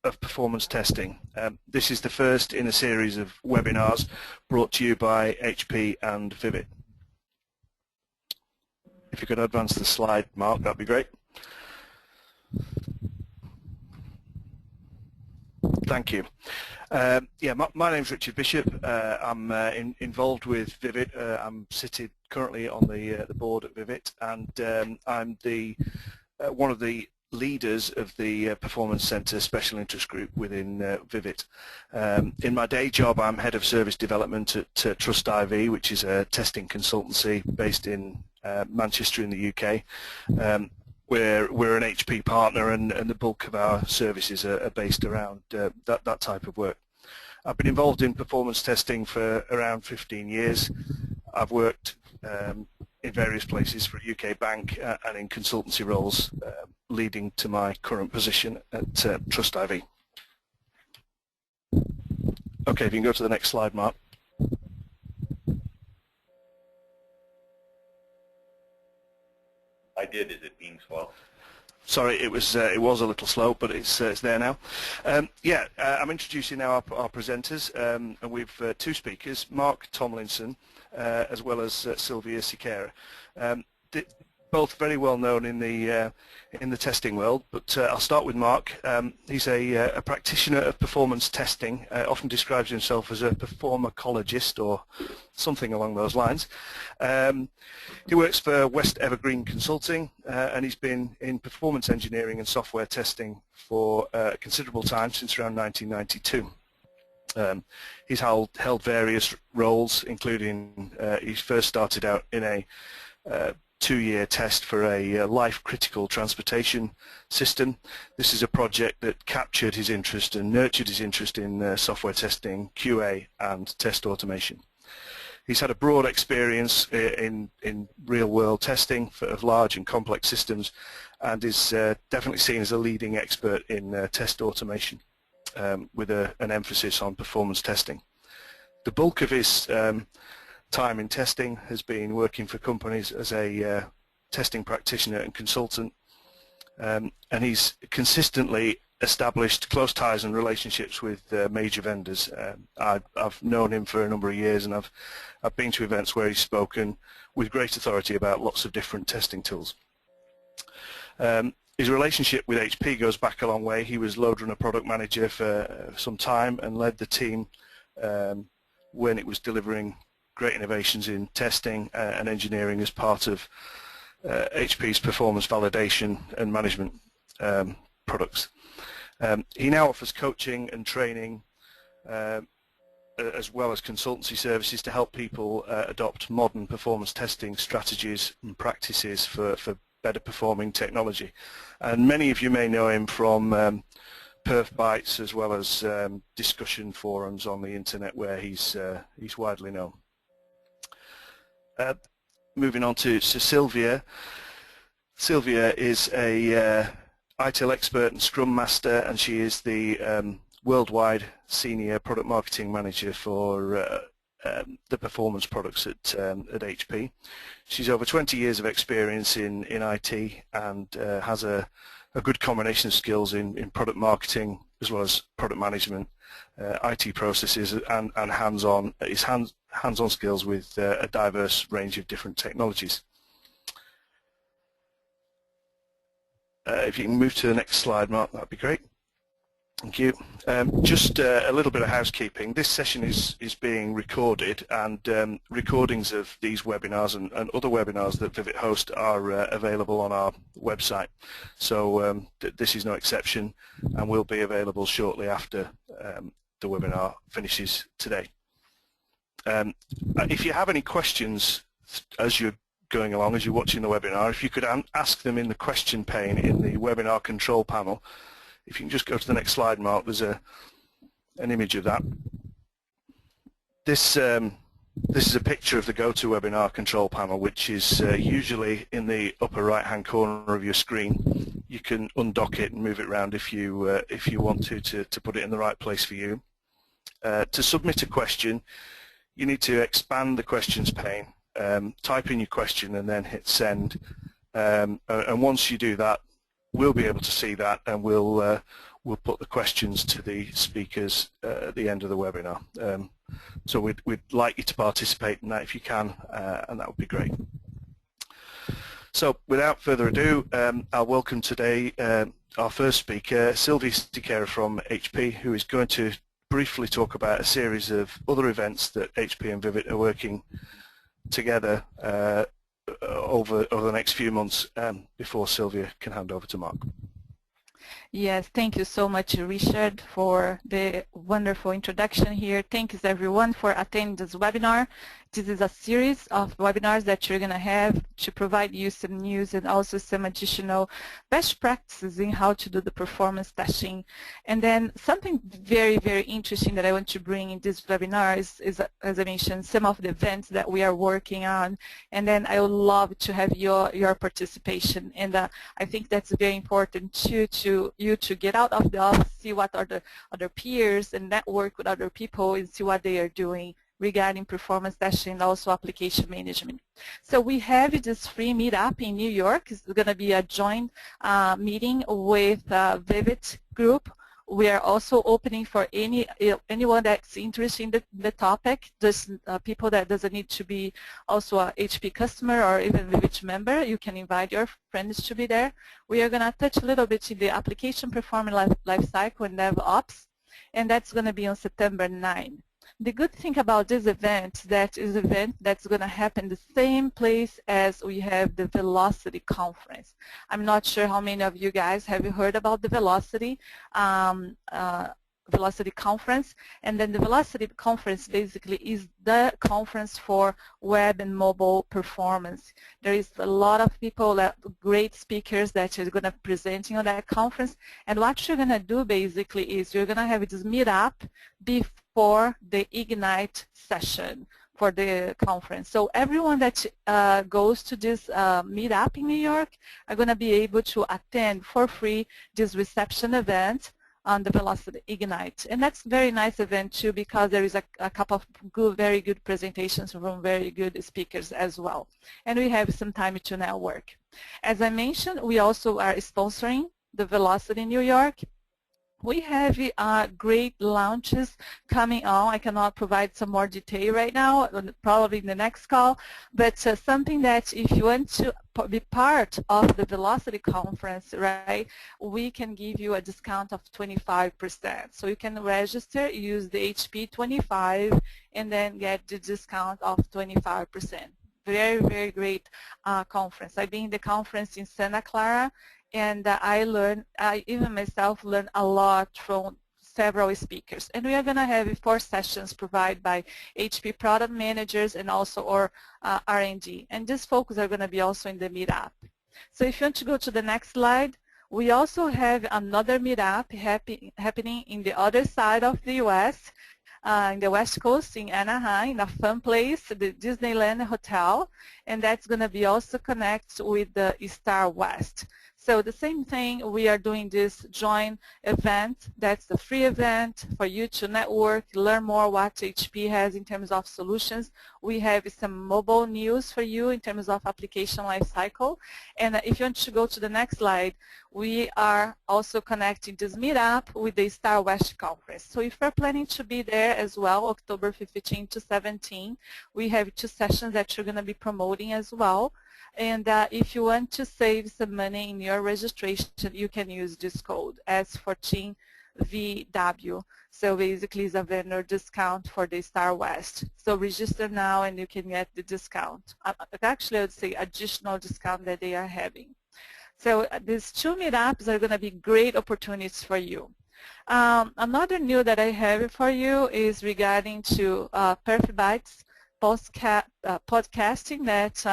of performance testing. This is the first in a series of webinars brought to you by HP and Vivid. If you could advance the slide, Mark, that'd be great. Thank you. Yeah, my name's Richard Bishop. I'm involved with Vivid. I'm seated currently on the board at Vivid, and I'm one of the leaders of the Performance Centre Special Interest Group within Vivid. In my day job, I'm Head of Service Development at Trust IV, which is a testing consultancy based in Manchester in the UK. We're an HP partner, and the bulk of our services are based around that type of work. I've been involved in performance testing for around 15 years. I've worked in various places for a UK bank and in consultancy roles, leading to my current position at Trust IV. Okay, if you can go to the next slide, Mark. I did. Is it being slow? Sorry, it was a little slow, but it's there now. Yeah, I'm introducing now our presenters, and we've two speakers, Mark Tomlinson, as well as Sylvia Siqueira. Both very well known in the testing world, but I'll start with Mark. He's a practitioner of performance testing, often describes himself as a performacologist or something along those lines. He works for West Evergreen Consulting, and he's been in performance engineering and software testing for a considerable time, since around 1992. He's held various roles, including he first started out in a 2-year test for a life-critical transportation system. This is a project that captured his interest and nurtured his interest in software testing, QA, and test automation. He's had a broad experience in real-world testing of large and complex systems, and is definitely seen as a leading expert in test automation, with an emphasis on performance testing. The bulk of his time in testing has been working for companies as a testing practitioner and consultant, and he's consistently established close ties and relationships with major vendors. I've known him for a number of years, and I've been to events where he's spoken with great authority about lots of different testing tools. His relationship with HP goes back a long way. He was LoadRunner product manager for some time and led the team when it was delivering great innovations in testing and engineering as part of HP's performance validation and management products. He now offers coaching and training as well as consultancy services to help people adopt modern performance testing strategies and practices for better performing technology. And many of you may know him from Perf Bytes, as well as discussion forums on the internet where he's widely known. Moving on to Sylvia. Sylvia is a ITIL expert and Scrum Master, and she is the worldwide Senior Product Marketing Manager for the performance products at HP. She's over 20 years of experience in IT, and has a good combination of skills in product marketing as well as product management, IT processes, and hands-on skills with a diverse range of different technologies. If you can move to the next slide, Mark, that'd be great. Thank you. Just a little bit of housekeeping. This session is being recorded, and recordings of these webinars and other webinars that Vivid host are available on our website. So this is no exception, and will be available shortly after the webinar finishes today. If you have any questions as you're going along, as you're watching the webinar, if you could ask them in the question pane in the webinar control panel. If you can just go to the next slide, Mark, there's an image of that. This is a picture of the GoToWebinar control panel, which is usually in the upper right-hand corner of your screen. You can undock it and move it around if you want to put it in the right place for you. To submit a question, you need to expand the questions pane, type in your question, and then hit send. And once you do that, we'll be able to see that, and we'll put the questions to the speakers at the end of the webinar. So we'd like you to participate in that if you can, and that would be great. So without further ado, I'll welcome today our first speaker, Sylvia Stickera from HP, who is going to briefly talk about a series of other events that HP and Vivid are working together over the next few months, before Sylvia can hand over to Mark. Yes, thank you so much, Richard, for the wonderful introduction here. Thanks, everyone, for attending this webinar. This is a series of webinars that you're going to have to provide you some news and also some additional best practices in how to do the performance testing. And then something very, very interesting that I want to bring in this webinar is, as I mentioned, some of the events that we are working on. And then I would love to have your participation. And I think that's very important to you to get out of the office, see what are the other peers, and network with other people and see what they are doing regarding performance testing and also application management. So we have this free meetup in New York. It's going to be a joint meeting with Vivid Group. We are also opening for anyone that's interested in the topic. Just people that doesn't need to be also a HP customer or even Vivid member. You can invite your friends to be there. We are going to touch a little bit in the application performance lifecycle and DevOps, and that's going to be on September 9. The good thing about this event, that is an event that's going to happen the same place as we have the Velocity conference. I'm not sure how many of you guys have heard about the Velocity conference, and then the Velocity conference basically is the conference for web and mobile performance. There is a lot of people, great speakers that are going to be presenting on that conference, and what you're going to do basically is you're going to have this meetup before the Ignite session for the conference. So everyone that goes to this meetup in New York are going to be able to attend for free this reception event on the Velocity Ignite. And that's a very nice event too, because there is a couple of very good presentations from very good speakers as well. And we have some time to network. As I mentioned, we also are sponsoring the Velocity New York. We have great launches coming on. I cannot provide some more detail right now, probably in the next call, but something that if you want to be part of the Velocity conference, right, we can give you a discount of 25%. So you can register, use the HP 25, and then get the discount of 25%. Very, very great conference. I've been in the conference in Santa Clara, and I even myself learned a lot from several speakers. And we are going to have 4 sessions provided by HP product managers and also our R&D. And these folks are going to be also in the meetup. So if you want to go to the next slide, we also have another meetup happening in the other side of the U.S., in the West Coast, in Anaheim, in a fun place, the Disneyland Hotel, and that's going to be also connect with the StarWest. So the same thing, we are doing this joint event. That's the free event for you to network, learn more what HP has in terms of solutions. We have some mobile news for you in terms of application lifecycle. And if you want to go to the next slide, we are also connecting this meetup with the StarWest conference. So if you're planning to be there as well, October 15 to 17, we have 2 sessions that you're going to be promoting as well. And if you want to save some money in your registration, you can use this code S14VW. So basically it's a vendor discount for the StarWest. So register now and you can get the discount. Actually, I would say additional discount that they are having. So these 2 meetups are going to be great opportunities for you. Another news that I have for you is regarding to Perfibytes podcasting that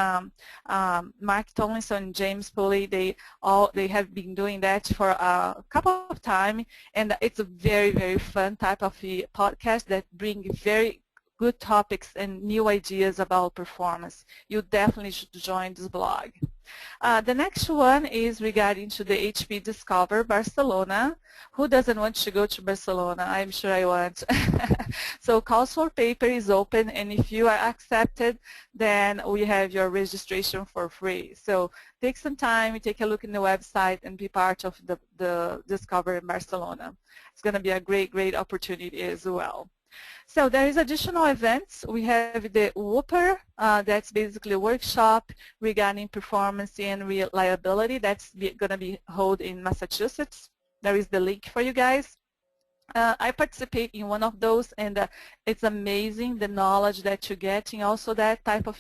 Mark Tomlinson and James Pulley, they have been doing that for a couple of times, and it's a very, very fun type of podcast that bring very good topics and new ideas about performance. You definitely should join this blog. The next one is regarding to the HP Discover Barcelona. Who doesn't want to go to Barcelona? I'm sure I want. So calls for paper is open, and if you are accepted, then we have your registration for free. So take some time, take a look in the website, and be part of the Discover in Barcelona. It's going to be a great, great opportunity as well. So there is additional events. We have the Whooper, that's basically a workshop regarding performance and reliability. That's going to be held in Massachusetts. There is the link for you guys. I participate in one of those, and it's amazing the knowledge that you get in also that type of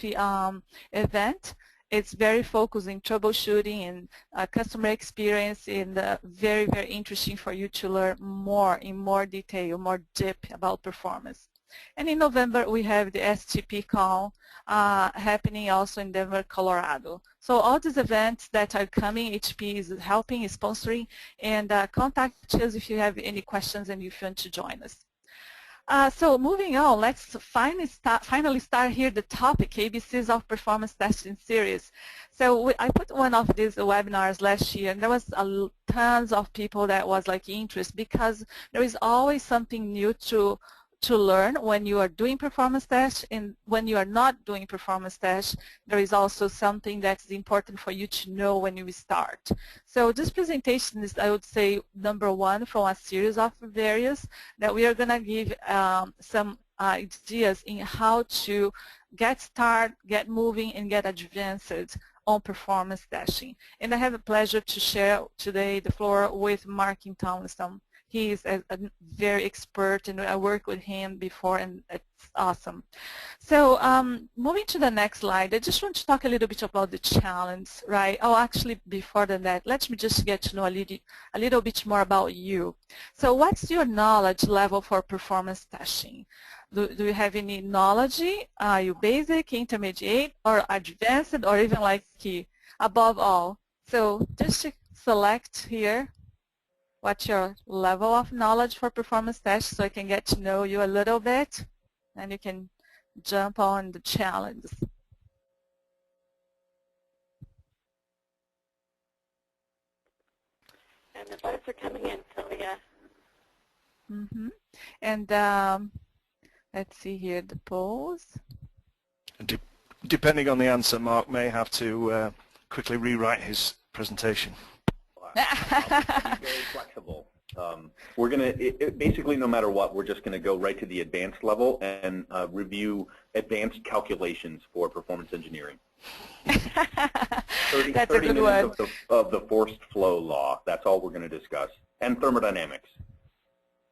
event. It's very focused in troubleshooting and customer experience, and very, very interesting for you to learn more in more detail, more deep about performance. And in November, we have the STP call happening also in Denver, Colorado. So all these events that are coming, HP is helping, is sponsoring, and contact us if you have any questions and if you want to join us. So moving on, let's finally start here the topic, ABCs of Performance Testing Series. So I put one of these webinars last year, and there was tons of people that was like interest, because there is always something new to learn when you are doing performance tests, and when you are not doing performance tests, there is also something that's important for you to know when you start. So this presentation is, I would say, number one from a series of various that we are going to give some ideas in how to get started, get moving, and get advanced on performance testing. And I have the pleasure to share today the floor with Mark Tomlinson. He is a very expert, and I worked with him before, and it's awesome. So moving to the next slide, I just want to talk a little bit about the challenge, right? Oh, actually, before that, let me just get to know a little bit more about you. So what's your knowledge level for performance testing? Do you have any knowledge? Are you basic, intermediate, or advanced, or even like above all? So just to select here what's your level of knowledge for performance tests, so I can get to know you a little bit, and you can jump on the challenge. And the votes are coming in, Sylvia. And let's see here the polls. Depending on the answer, Mark may have to quickly rewrite his presentation. I'll be very flexible. We're going to, basically no matter what, we're just going to go right to the advanced level and review advanced calculations for performance engineering. 30 That's a good minutes one. of the forced flow law. That's all we're going to discuss. And thermodynamics.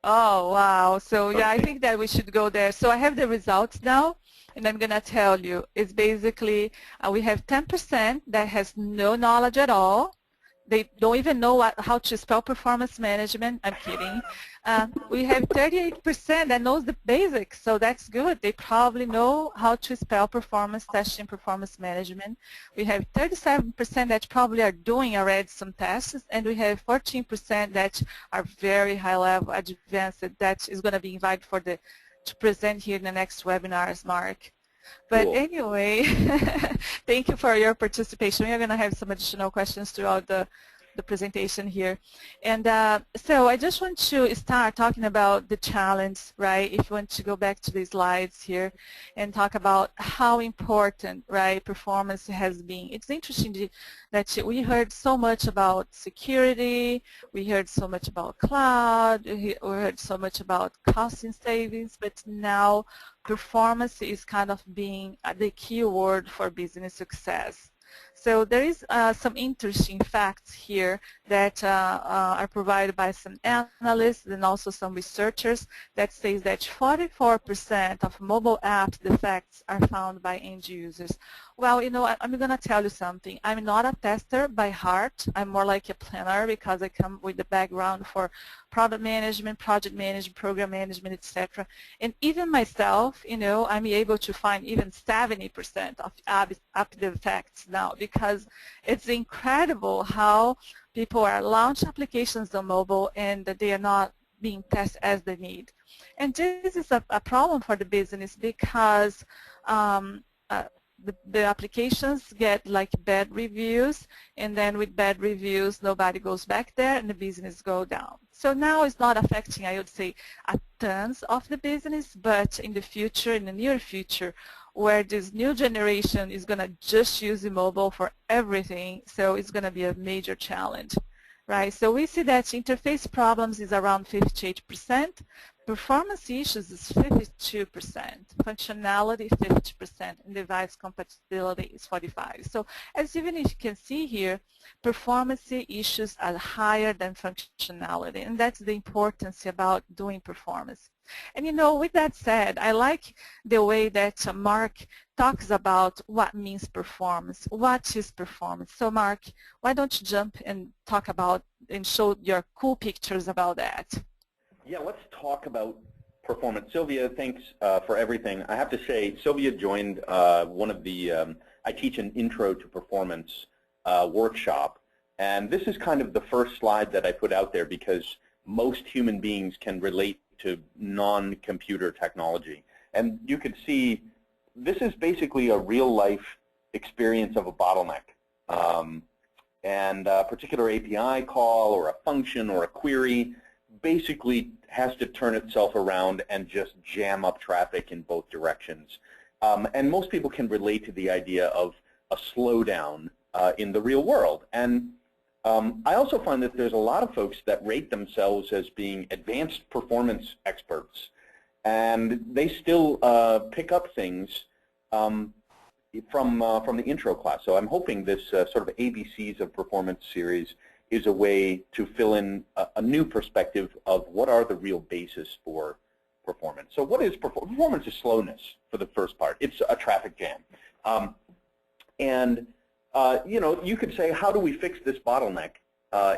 Oh, wow. So, yeah, I think that we should go there. So I have the results now, and I'm going to tell you. It's basically, we have 10% that has no knowledge at all. They don't even know how to spell performance management. I'm kidding. We have 38% that knows the basics, so that's good. They probably know how to spell performance testing, performance management. We have 37% that probably are doing already some tests, and we have 14% that are very high level, advanced, that is going to be invited for to present here in the next webinars, Mark. But cool. Anyway, thank you for your participation. We are going to have some additional questions throughout the presentation here. And so I just want to start talking about the challenge, right? If you want to go back to the slides here and talk about how important, right, performance has been. It's interesting that we heard so much about security, we heard so much about cloud, we heard so much about costing savings, but now performance is kind of being the key word for business success. So there is some interesting facts here that are provided by some analysts and also some researchers that says that 44% of mobile app defects are found by end users. Well, you know, I'm going to tell you something. I'm not a tester by heart. I'm more like a planner because I come with the background for product management, project management, program management, etc. And even myself, you know, I'm able to find even 70% of app defects now because it's incredible how people are launching applications on mobile and that they are not being tested as they need. And this is a problem for the business because the applications get like bad reviews, and then with bad reviews nobody goes back there and the business go down. So now it's not affecting, I would say, a tons of the business, but in the future, in the near future, where this new generation is going to just use the mobile for everything, so it's going to be a major challenge. Right, so we see that interface problems is around 58%, performance issues is 52%, functionality 50%, and device compatibility is 45%. So as even if you can see here, performance issues are higher than functionality, and that's the importance about doing performance. And you know, with that said, I like the way that Mark talks about what means performance. What is performance? So Mark, why don't you jump and talk about and show your cool pictures about that? Yeah, let's talk about performance. Sylvia, thanks for everything. I have to say, Sylvia joined one of the, I teach an intro to performance workshop, and this is kind of the first slide that I put out there because most human beings can relate to non-computer technology. And you could see this is basically a real-life experience of a bottleneck. And a particular API call or a function or a query basically has to turn itself around and just jam up traffic in both directions. And most people can relate to the idea of a slowdown in the real world. And I also find that there's a lot of folks that rate themselves as being advanced performance experts, and they still pick up things from the intro class. So I'm hoping this sort of ABCs of performance series is a way to fill in a new perspective of what are the real basis for performance. So what is performance? Performance is slowness for the first part. It's a traffic jam. You know, you could say, how do we fix this bottleneck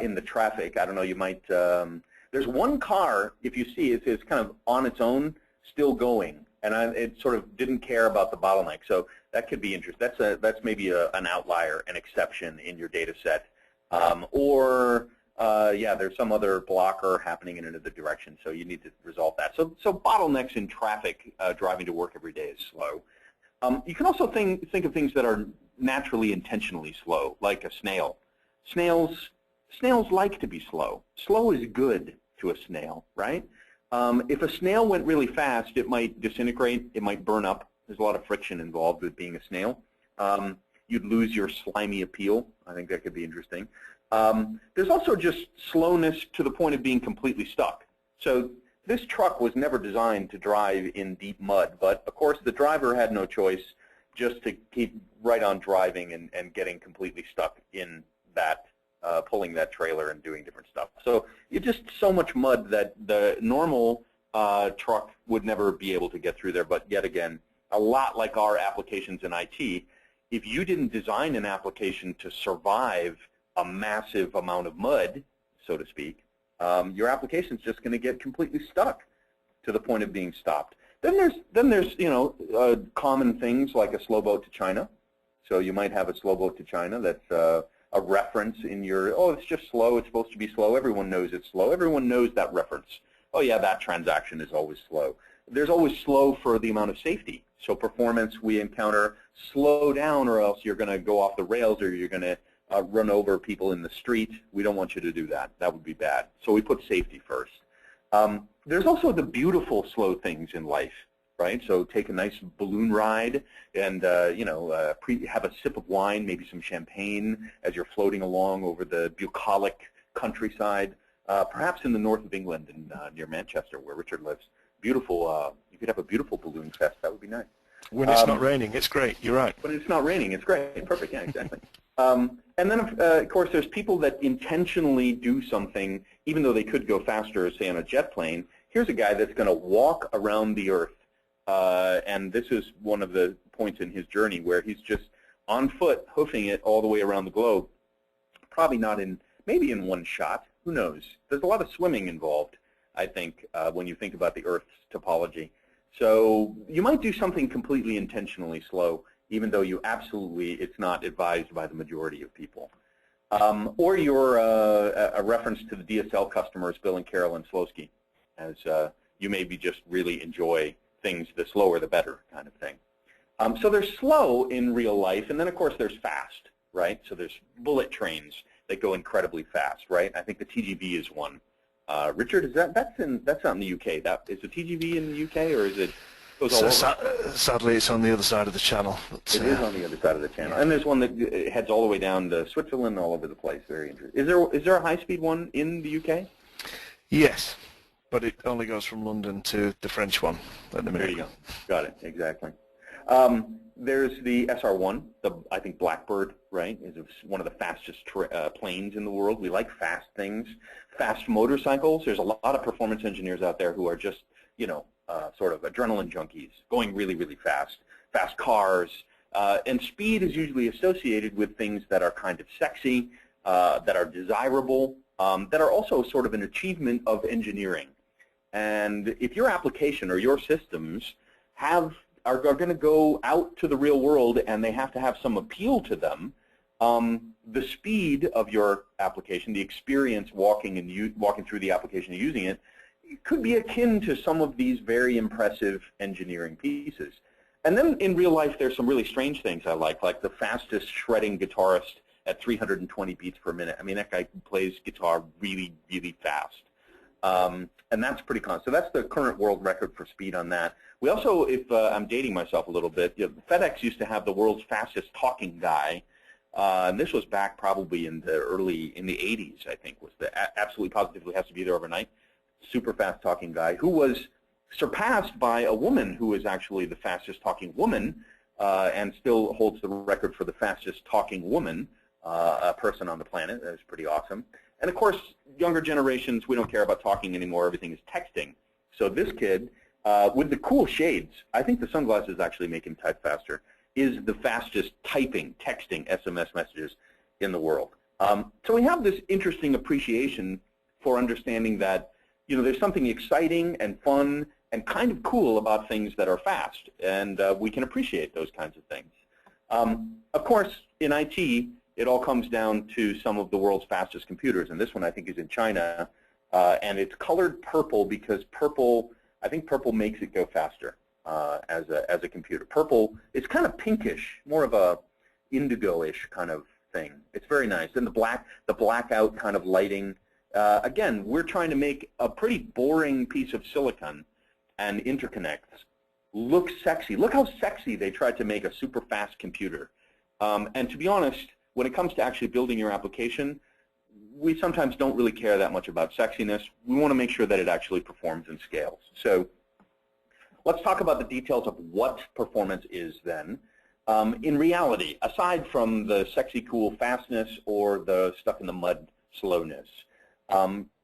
in the traffic? I don't know, you might, there's one car, if you see, it's kind of on its own, still going, and it sort of didn't care about the bottleneck. So that could be interesting. That's maybe an outlier, an exception in your data set. Yeah, there's some other blocker happening in another direction, so you need to resolve that. So bottlenecks in traffic driving to work every day is slow. You can also think of things that are naturally intentionally slow, like a snail. Snails like to be slow. Slow is good to a snail, right? If a snail went really fast, it might disintegrate, it might burn up. There's a lot of friction involved with being a snail. You'd lose your slimy appeal. I think that could be interesting. There's also just slowness to the point of being completely stuck. So this truck was never designed to drive in deep mud, but of course the driver had no choice just to keep right on driving and getting completely stuck in that, pulling that trailer and doing different stuff. So it's just so much mud that the normal truck would never be able to get through there. But yet again, a lot like our applications in IT, if you didn't design an application to survive a massive amount of mud, so to speak, your application's just going to get completely stuck to the point of being stopped. Then there's you know, common things like a slow boat to China. So you might have a slow boat to China that's a reference in your, oh, it's just slow, it's supposed to be slow, everyone knows it's slow, everyone knows that reference. Oh yeah, that transaction is always slow. There's always slow for the amount of safety. So performance, we encounter slow down or else you're going to go off the rails or you're going to run over people in the street. We don't want you to do that. That would be bad. So we put safety first. There's also the beautiful slow things in life, right? So take a nice balloon ride and you know, have a sip of wine, maybe some champagne as you're floating along over the bucolic countryside, perhaps in the north of England and near Manchester where Richard lives. Beautiful, you could have a beautiful balloon fest. That would be nice. When it's not raining, it's great. You're right. When it's not raining, it's great. Perfect, yeah, exactly. And then, of course, there's people that intentionally do something, even though they could go faster, say, on a jet plane. Here's a guy that's going to walk around the Earth, and this is one of the points in his journey where he's just on foot, hoofing it all the way around the globe. Probably not in, maybe in one shot. Who knows? There's a lot of swimming involved, I think, when you think about the Earth's topology. So you might do something completely intentionally slow, even though you absolutely, it's not advised by the majority of people. Or you're a reference to the DSL customers, Bill and Carolyn Slowski, as you maybe just really enjoy things, the slower the better kind of thing. So they're slow in real life, and then of course there's fast, right? So there's bullet trains that go incredibly fast, right? I think the TGV is one. Richard, that's not in the UK? Is the TGV in the UK, or is it goes all over? Sadly, it's on the other side of the channel. But, it is on the other side of the channel, and there's one that heads all the way down to Switzerland, all over the place. Very interesting. Is there a high-speed one in the UK? Yes, but it only goes from London to the French one at the minute. There you go. Got it. Exactly. There's the SR-1, I think Blackbird, right, is one of the fastest planes in the world. We like fast things. Fast motorcycles. There's a lot of performance engineers out there who are just, sort of adrenaline junkies, going really, really fast. Fast cars. And speed is usually associated with things that are kind of sexy, that are desirable, that are also sort of an achievement of engineering. And if your application or your systems are going to go out to the real world and they have to have some appeal to them, the speed of your application, the experience walking through the application and using it, could be akin to some of these very impressive engineering pieces. And then in real life, there's some really strange things I like the fastest shredding guitarist at 320 beats per minute. I mean, that guy plays guitar really, really fast. And that's pretty common. So that's the current world record for speed on that. We also, if I'm dating myself a little bit, FedEx used to have the world's fastest talking guy. And this was back probably in the 80s, I think, was absolutely positively has to be there overnight. Super fast talking guy who was surpassed by a woman who is actually the fastest talking woman and still holds the record for the fastest talking woman, person on the planet. That was pretty awesome. And of course, younger generations, we don't care about talking anymore. Everything is texting. So this kid, with the cool shades, I think the sunglasses actually make him type faster, is the fastest texting SMS messages in the world. So we have this interesting appreciation for understanding that, there's something exciting and fun and kind of cool about things that are fast, and we can appreciate those kinds of things. Of course, in IT, it all comes down to some of the world's fastest computers, and this one I think is in China, and it's colored purple because I think purple makes it go faster as a computer. Purple, it's kind of pinkish, more of a indigo-ish kind of thing. It's very nice. And the blackout kind of lighting. Again, we're trying to make a pretty boring piece of silicon and interconnects look sexy. Look how sexy they tried to make a super fast computer. And to be honest, when it comes to actually building your application, we sometimes don't really care that much about sexiness. We want to make sure that it actually performs and scales. So let's talk about the details of what performance is then. In reality, aside from the sexy, cool fastness or the stuck-in-the-mud slowness,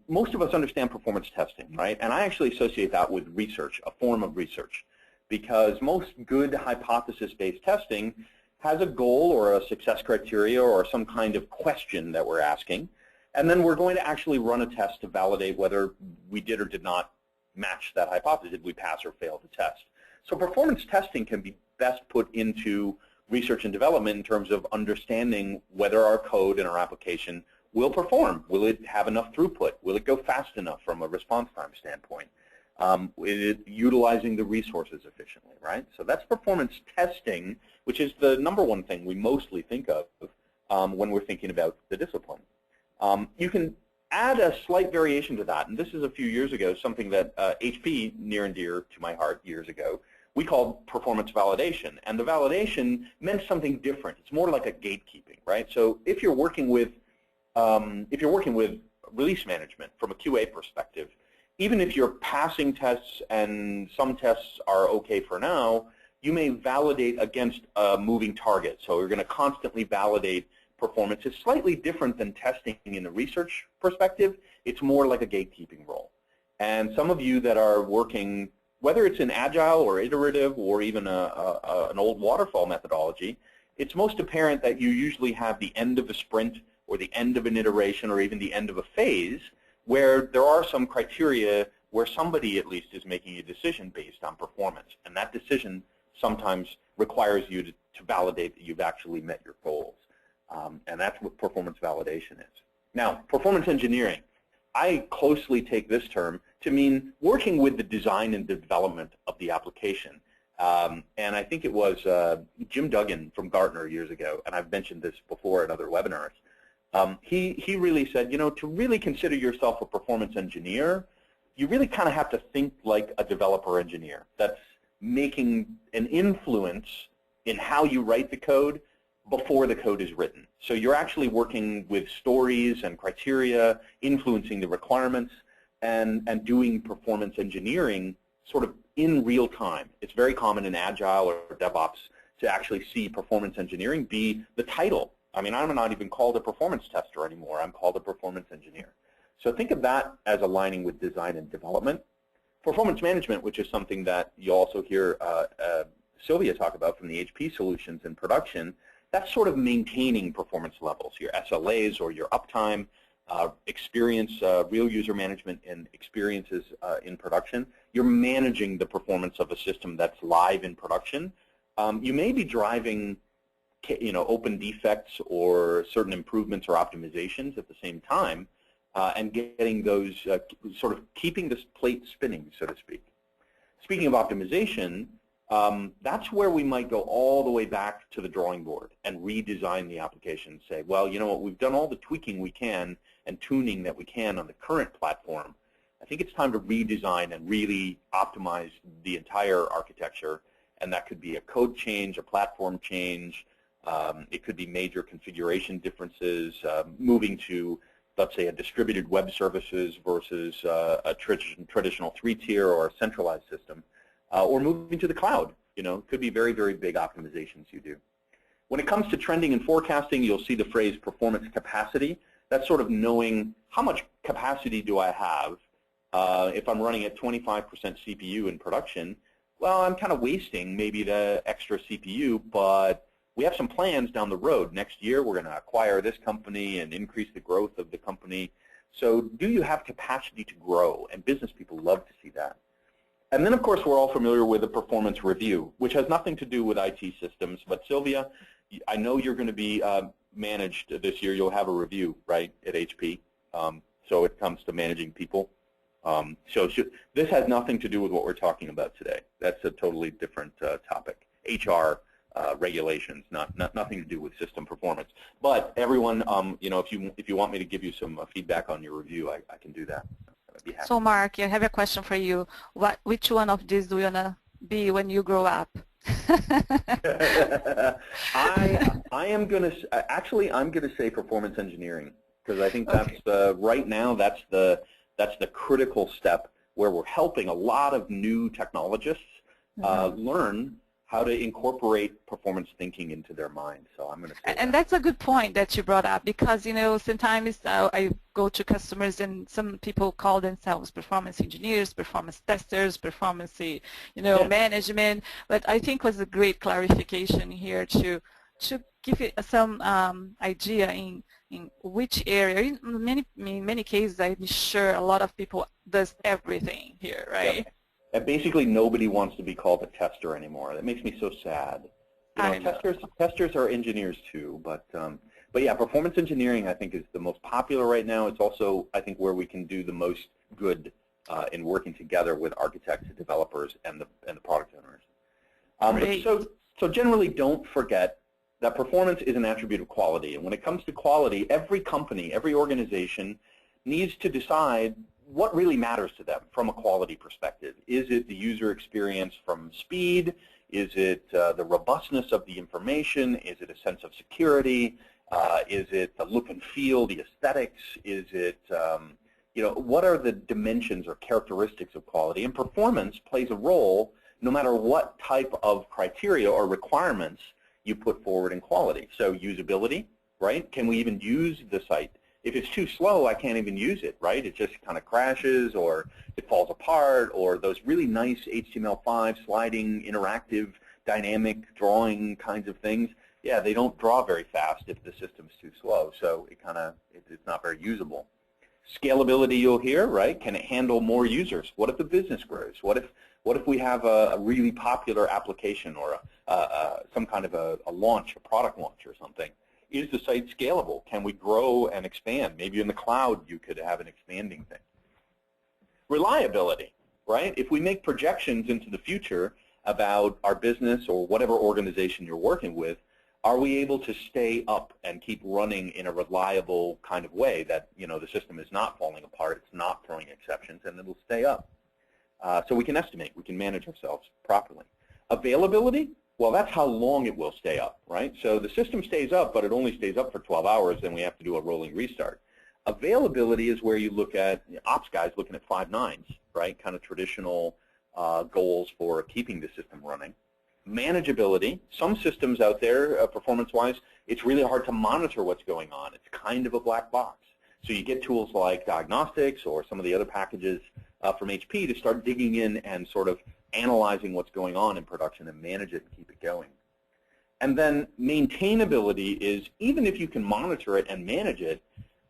most of us understand performance testing, right? And I actually associate that with research, a form of research, because most good hypothesis-based testing has a goal or a success criteria or some kind of question that we're asking, and then we're going to actually run a test to validate whether we did or did not match that hypothesis, did we pass or fail the test. So performance testing can be best put into research and development in terms of understanding whether our code and our application will perform. Will it have enough throughput? Will it go fast enough from a response time standpoint? Is it utilizing the resources efficiently, right? So that's performance testing, which is the #1 thing we mostly think of when we're thinking about the discipline. You can add a slight variation to that, and this is a few years ago, something that HP, near and dear to my heart years ago, we called performance validation. And the validation meant something different. It's more like a gatekeeping, right? So if you're working with release management from a QA perspective, even if you're passing tests and some tests are okay for now, you may validate against a moving target. So you're going to constantly validate performance. It's slightly different than testing in the research perspective. It's more like a gatekeeping role. And some of you that are working, whether it's in agile or iterative or even an old waterfall methodology, it's most apparent that you usually have the end of a sprint or the end of an iteration or even the end of a phase where there are some criteria where somebody at least is making a decision based on performance. And that decision sometimes requires you to validate that you've actually met your goals. And that's what performance validation is. Now, performance engineering. I closely take this term to mean working with the design and development of the application. And I think it was Jim Duggan from Gartner years ago, and I've mentioned this before at other webinars. He really said, you know, to really consider yourself a performance engineer, you really kind of have to think like a developer engineer that's making an influence in how you write the code before the code is written. So you're actually working with stories and criteria, influencing the requirements, and doing performance engineering sort of in real time. It's very common in Agile or DevOps to actually see performance engineering be the title. I mean, I'm not even called a performance tester anymore. I'm called a performance engineer. So think of that as aligning with design and development. Performance management, which is something that you also hear Sylvia talk about from the HP solutions in production, that's sort of maintaining performance levels, your SLAs or your uptime, experience, real user management and experiences in production. You're managing the performance of a system that's live in production. You may be driving, you know, open defects or certain improvements or optimizations at the same time, and getting those, sort of keeping this plate spinning, so to speak. Speaking of optimization, that's where we might go all the way back to the drawing board and redesign the application and say, well, you know what, we've done all the tweaking we can and tuning that we can on the current platform. I think it's time to redesign and really optimize the entire architecture, and that could be a code change, a platform change. It could be major configuration differences, moving to, let's say, a distributed web services versus a traditional 3-tier or a centralized system, or moving to the cloud. You know, could be very, very big optimizations you do. When it comes to trending and forecasting, you'll see the phrase performance capacity. That's sort of knowing how much capacity do I have. If I'm running at 25% CPU in production, well, I'm kind of wasting maybe the extra CPU, but we have some plans down the road. Next year, we're going to acquire this company and increase the growth of the company. So do you have capacity to grow? And business people love to see that. And then, of course, we're all familiar with a performance review, which has nothing to do with IT systems. But Sylvia, I know you're going to be managed this year. You'll have a review, right, at HP. So it comes to managing people. This has nothing to do with what we're talking about today. That's a totally different topic. HR regulations, nothing to do with system performance. But everyone, you know, if you want me to give you some feedback on your review, I can do that. I'd be happy. So Mark, I have a question for you. Which one of these do you wanna be when you grow up? I am gonna actually I'm gonna say performance engineering, because I think that's right now that's the critical step where we're helping a lot of new technologists learn how to incorporate performance thinking into their mind. So I'm going to say and that's a good point that you brought up, because, you know, sometimes I go to customers and some people call themselves performance engineers, performance testers, performance, you know, management. But I think was a great clarification here to give it some idea in which area. In many cases, I'm sure a lot of people does everything here, right? Yep. And basically, nobody wants to be called a tester anymore. That makes me so sad. You know, testers are engineers too, but yeah, performance engineering I think is the most popular right now. It's also I think where we can do the most good in working together with architects, developers, and the product owners. So generally, don't forget that performance is an attribute of quality, and when it comes to quality, every company, every organization needs to decide what really matters to them from a quality perspective. Is it the user experience from speed? Is it the robustness of the information? Is it a sense of security? Is it the look and feel, the aesthetics? Is it, you know, what are the dimensions or characteristics of quality? And performance plays a role no matter what type of criteria or requirements you put forward in quality. So usability, right? Can we even use the site? If it's too slow, I can't even use it, right? It just kind of crashes, or it falls apart, or those really nice HTML5 sliding, interactive, dynamic drawing kinds of things. Yeah, they don't draw very fast if the system's too slow, so it's not very usable. Scalability, you'll hear, right? Can it handle more users? What if the business grows? What if we have a really popular application or some kind of a launch, a product launch or something? Is the site scalable? Can we grow and expand? Maybe in the cloud you could have an expanding thing. Reliability, right? If we make projections into the future about our business or whatever organization you're working with. Are we able to stay up and keep running in a reliable kind of way that, you know, the system is not falling apart, it's not throwing exceptions, and it'll stay up? So we can estimate, we can manage ourselves properly. Availability, well, that's how long it will stay up, right? So the system stays up, but it only stays up for 12 hours, then we have to do a rolling restart. Availability is where you look at, ops guys looking at 5 nines, right? Kind of traditional goals for keeping the system running. Manageability, some systems out there, performance-wise, it's really hard to monitor what's going on. It's kind of a black box. So you get tools like diagnostics or some of the other packages from HP to start digging in and sort of analyzing what's going on in production and manage it and keep it going. And then maintainability is, even if you can monitor it and manage it,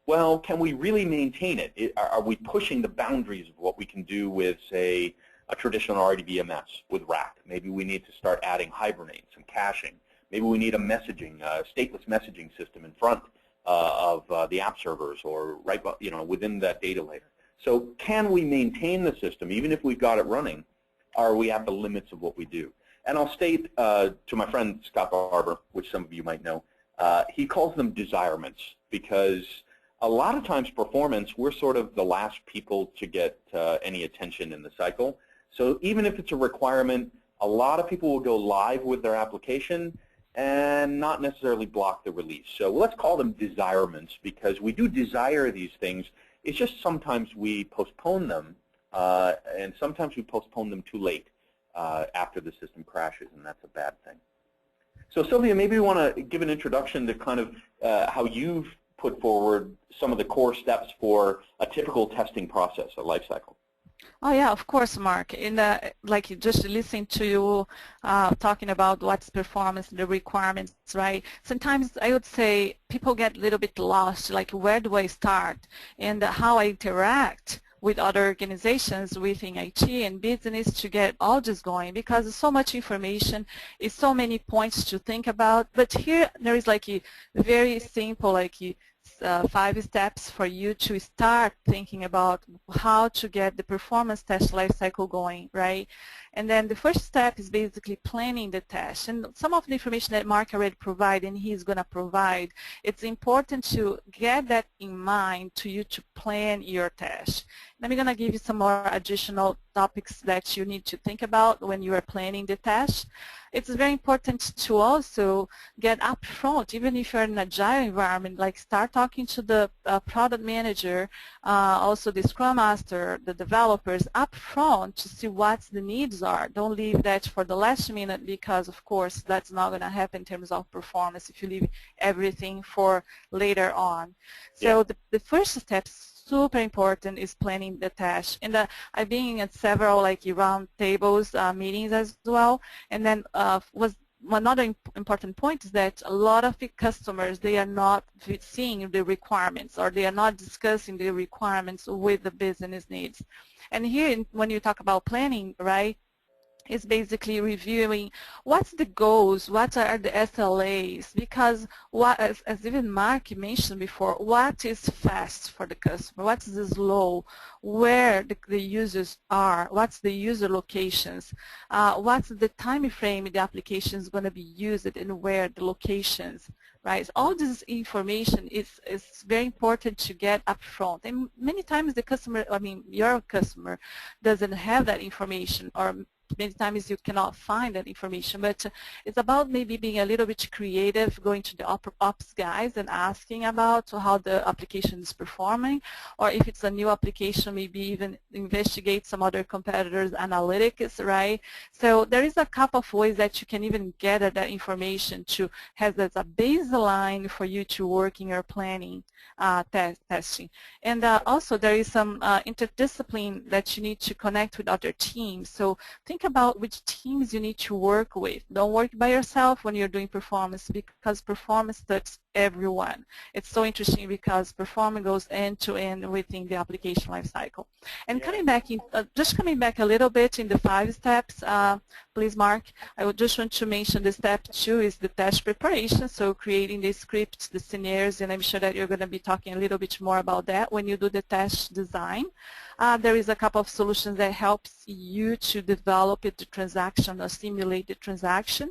well, can we really maintain it? Are we pushing the boundaries of what we can do with, say, a traditional RDBMS with rack? Maybe we need to start adding Hibernate, some caching. Maybe we need a messaging, stateless messaging system in front of the app servers or right, you know, within that data layer. So can we maintain the system even if we've got it running? Are we at the limits of what we do? And I'll state to my friend Scott Barber, which some of you might know, he calls them desirements, because a lot of times performance, we're sort of the last people to get any attention in the cycle. So even if it's a requirement, a lot of people will go live with their application and not necessarily block the release. So let's call them desirements, because we do desire these things. It's just sometimes we postpone them, and sometimes we postpone them too late after the system crashes, and that's a bad thing. So Sylvia, maybe you want to give an introduction to kind of how you've put forward some of the core steps for a typical testing process, a life cycle. Oh yeah, of course, Mark. In like just listening to you talking about what's performance, the requirements, right? Sometimes I would say people get a little bit lost, like where do I start and how I interact with other organizations within IT and business to get all this going, because there's so much information, it's so many points to think about. But here there is like a very simple, like 5 steps for you to start thinking about how to get the performance test lifecycle going, right? And then the first step is basically planning the test. And some of the information that Mark already provided and he's going to provide, it's important to get that in mind to you to plan your test. And I'm going to give you some more additional topics that you need to think about when you are planning the test. It's very important to also get upfront, even if you're in an agile environment, like start talking to the product manager, also the scrum master, the developers upfront to see what the needs are. Don't leave that for the last minute, because of course that's not going to happen in terms of performance if you leave everything for later on. So the first step, super important, is planning the test. And I've been at several like round tables meetings as well. And then was another important point is that a lot of the customers, they are not seeing the requirements, or they are not discussing the requirements with the business needs. And here, when you talk about planning, right, is basically reviewing what's the goals, what are the SLAs, because what, as even Mark mentioned before, what is fast for the customer, what is slow, where the users are, what's the user locations, what's the time frame the application is going to be used and where the locations, right? So all this information is very important to get up front. And many times the customer, I mean your customer, doesn't have that information, or many times you cannot find that information, but it's about maybe being a little bit creative, going to the ops guys and asking about how the application is performing, or if it's a new application, maybe even investigate some other competitors' analytics, right? So there is a couple of ways that you can even gather that information to have as a baseline for you to work in your planning testing. And also there is some interdiscipline that you need to connect with other teams. So think about which teams you need to work with. Don't work by yourself when you're doing performance, because performance everyone. It's so interesting because performance goes end-to-end within the application lifecycle. And coming back, just coming back a little bit in the 5 steps, please, Mark, I would just want to mention the step 2 is the test preparation, so creating the scripts, the scenarios, and I'm sure that you're going to be talking a little bit more about that when you do the test design. There is a couple of solutions that helps you to develop the transaction or simulate the transaction.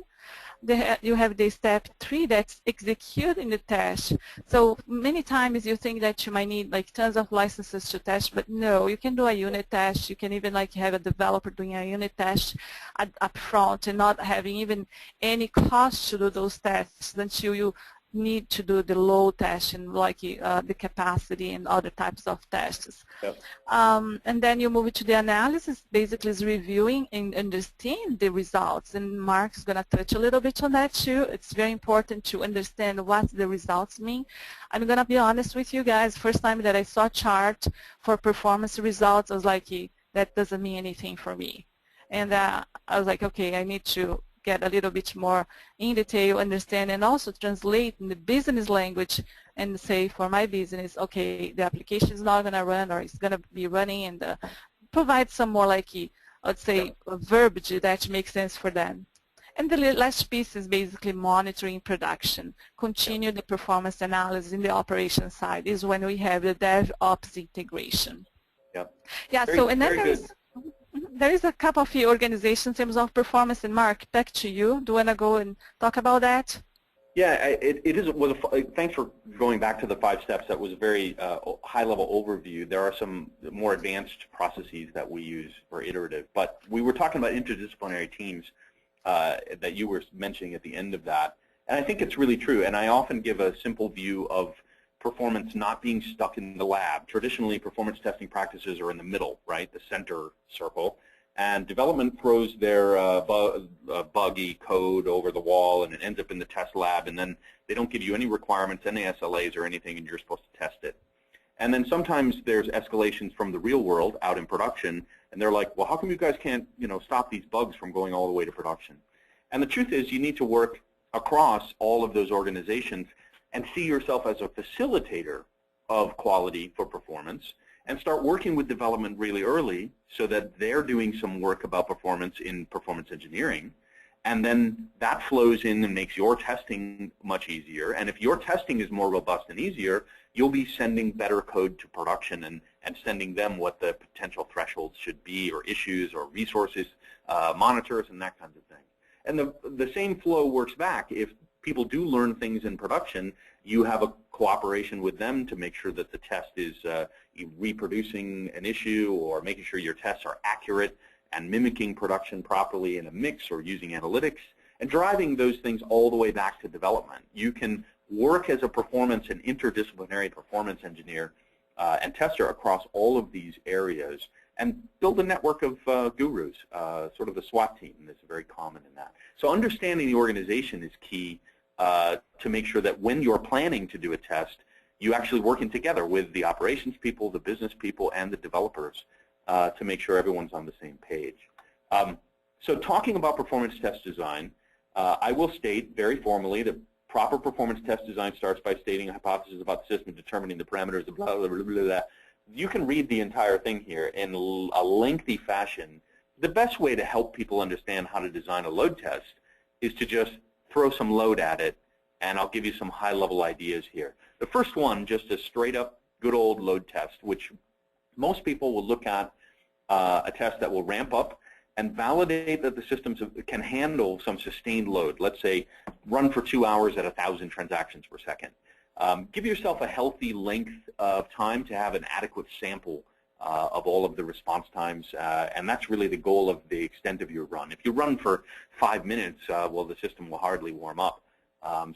You have the step 3 that's executing the test. So many times you think that you might need like tons of licenses to test, but no, you can do a unit test. You can even like have a developer doing a unit test up front and not having even any cost to do those tests until you need to do the load test and like the capacity and other types of tests. Yep. And then you move to the analysis, basically is reviewing and understand the results. And Mark's going to touch a little bit on that too. It's very important to understand what the results mean. I'm going to be honest with you guys, first time that I saw a chart for performance results, I was like, that doesn't mean anything for me. And I was like, okay, I need to get a little bit more in detail, understand, and also translate in the business language and say for my business, okay, the application is not going to run or it's going to be running, and provide some more like, let's say, verbiage that makes sense for them. And the last piece is basically monitoring production. Continue the performance analysis in the operation side is when we have the DevOps integration. Yep. Yeah, so and then there is a couple of organizations in terms of performance. And Mark, back to you. Do you want to go and talk about that? Yeah, thanks for going back to the 5 steps. That was a very high-level overview. There are some more advanced processes that we use for iterative. But we were talking about interdisciplinary teams that you were mentioning at the end of that. And I think it's really true. And I often give a simple view of performance not being stuck in the lab. Traditionally, performance testing practices are in the middle, right, the center circle, and development throws their buggy code over the wall, and it ends up in the test lab, and then they don't give you any requirements, any SLAs or anything, and you're supposed to test it. And then sometimes there's escalations from the real world out in production, and they're like, well, how come you guys can't, stop these bugs from going all the way to production? And the truth is, you need to work across all of those organizations and see yourself as a facilitator of quality for performance, and start working with development really early so that they're doing some work about performance in performance engineering, and then that flows in and makes your testing much easier. And if your testing is more robust and easier, you'll be sending better code to production and sending them what the potential thresholds should be, or issues, or resources, monitors, and that kind of thing. And the same flow works back. If people do learn things in production, you have a cooperation with them to make sure that the test is reproducing an issue, or making sure your tests are accurate and mimicking production properly in a mix, or using analytics, and driving those things all the way back to development. You can work as a performance and interdisciplinary performance engineer and tester across all of these areas, and build a network of gurus, sort of the SWAT team that's very common in that. So understanding the organization is key to make sure that when you're planning to do a test, you actually working together with the operations people, the business people, and the developers to make sure everyone's on the same page. So talking about performance test design, I will state very formally that proper performance test design starts by stating a hypothesis about the system, determining the parameters, blah, blah, blah, blah, blah. You can read the entire thing here in a lengthy fashion. The best way to help people understand how to design a load test is to just throw some load at it, and I'll give you some high-level ideas here. The first one, just a straight-up good old load test, which most people will look at a test that will ramp up and validate that the systems can handle some sustained load. Let's say run for 2 hours at 1,000 transactions per second. Give yourself a healthy length of time to have an adequate sample of all of the response times, and that's really the goal of the extent of your run. If you run for 5 minutes, well, the system will hardly warm up.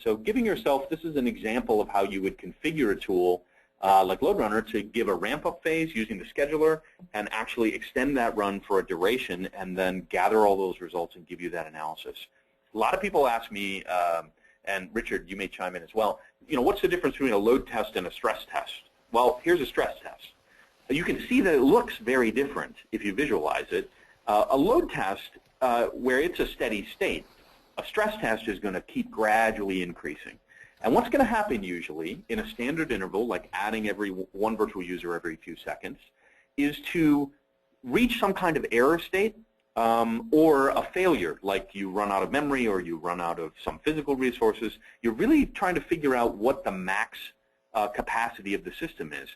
So giving yourself, this is an example of how you would configure a tool like LoadRunner to give a ramp-up phase using the scheduler, and actually extend that run for a duration, and then gather all those results and give you that analysis. A lot of people ask me, and Richard, you may chime in as well, what's the difference between a load test and a stress test? Well, here's a stress test. You can see that it looks very different if you visualize it. A load test, where it's a steady state, a stress test is going to keep gradually increasing. And what's going to happen usually in a standard interval, like adding one virtual user every few seconds, is to reach some kind of error state or a failure, like you run out of memory or you run out of some physical resources. You're really trying to figure out what the max capacity of the system is,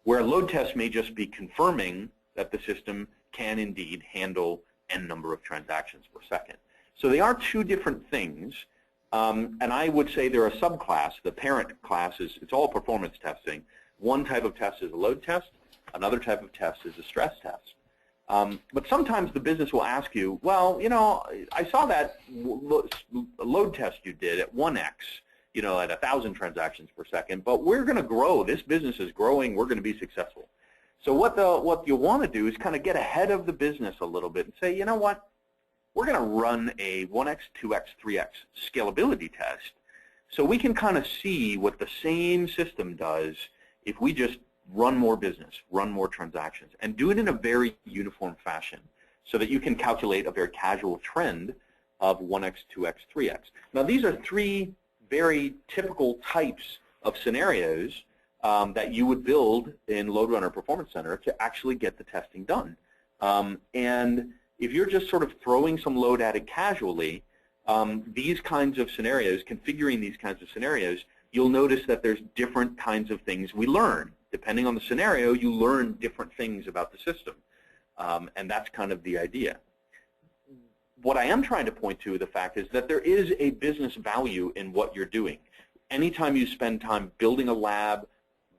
where a load test may just be confirming that the system can indeed handle n number of transactions per second. So they are two different things, and I would say they're a subclass. The parent class is, it's all performance testing. One type of test is a load test. Another type of test is a stress test. But sometimes the business will ask you, well, you know, I saw that load test you did at 1x, you know, at 1,000 transactions per second, but we're going to grow. This business is growing. We're going to be successful. So what you want to do is kind of get ahead of the business a little bit and say, you know what, we're going to run a 1x, 2x, 3x scalability test so we can kind of see what the same system does if we just run more business, run more transactions, and do it in a very uniform fashion so that you can calculate a very casual trend of 1x, 2x, 3x. Now these are three very typical types of scenarios that you would build in LoadRunner Performance Center to actually get the testing done. And if you're just sort of throwing some load at it casually, these kinds of scenarios, configuring these kinds of scenarios, you'll notice that there's different kinds of things we learn. Depending on the scenario, you learn different things about the system. And that's kind of the idea. What I am trying to point to, the fact is that there is a business value in what you're doing. Anytime you spend time building a lab,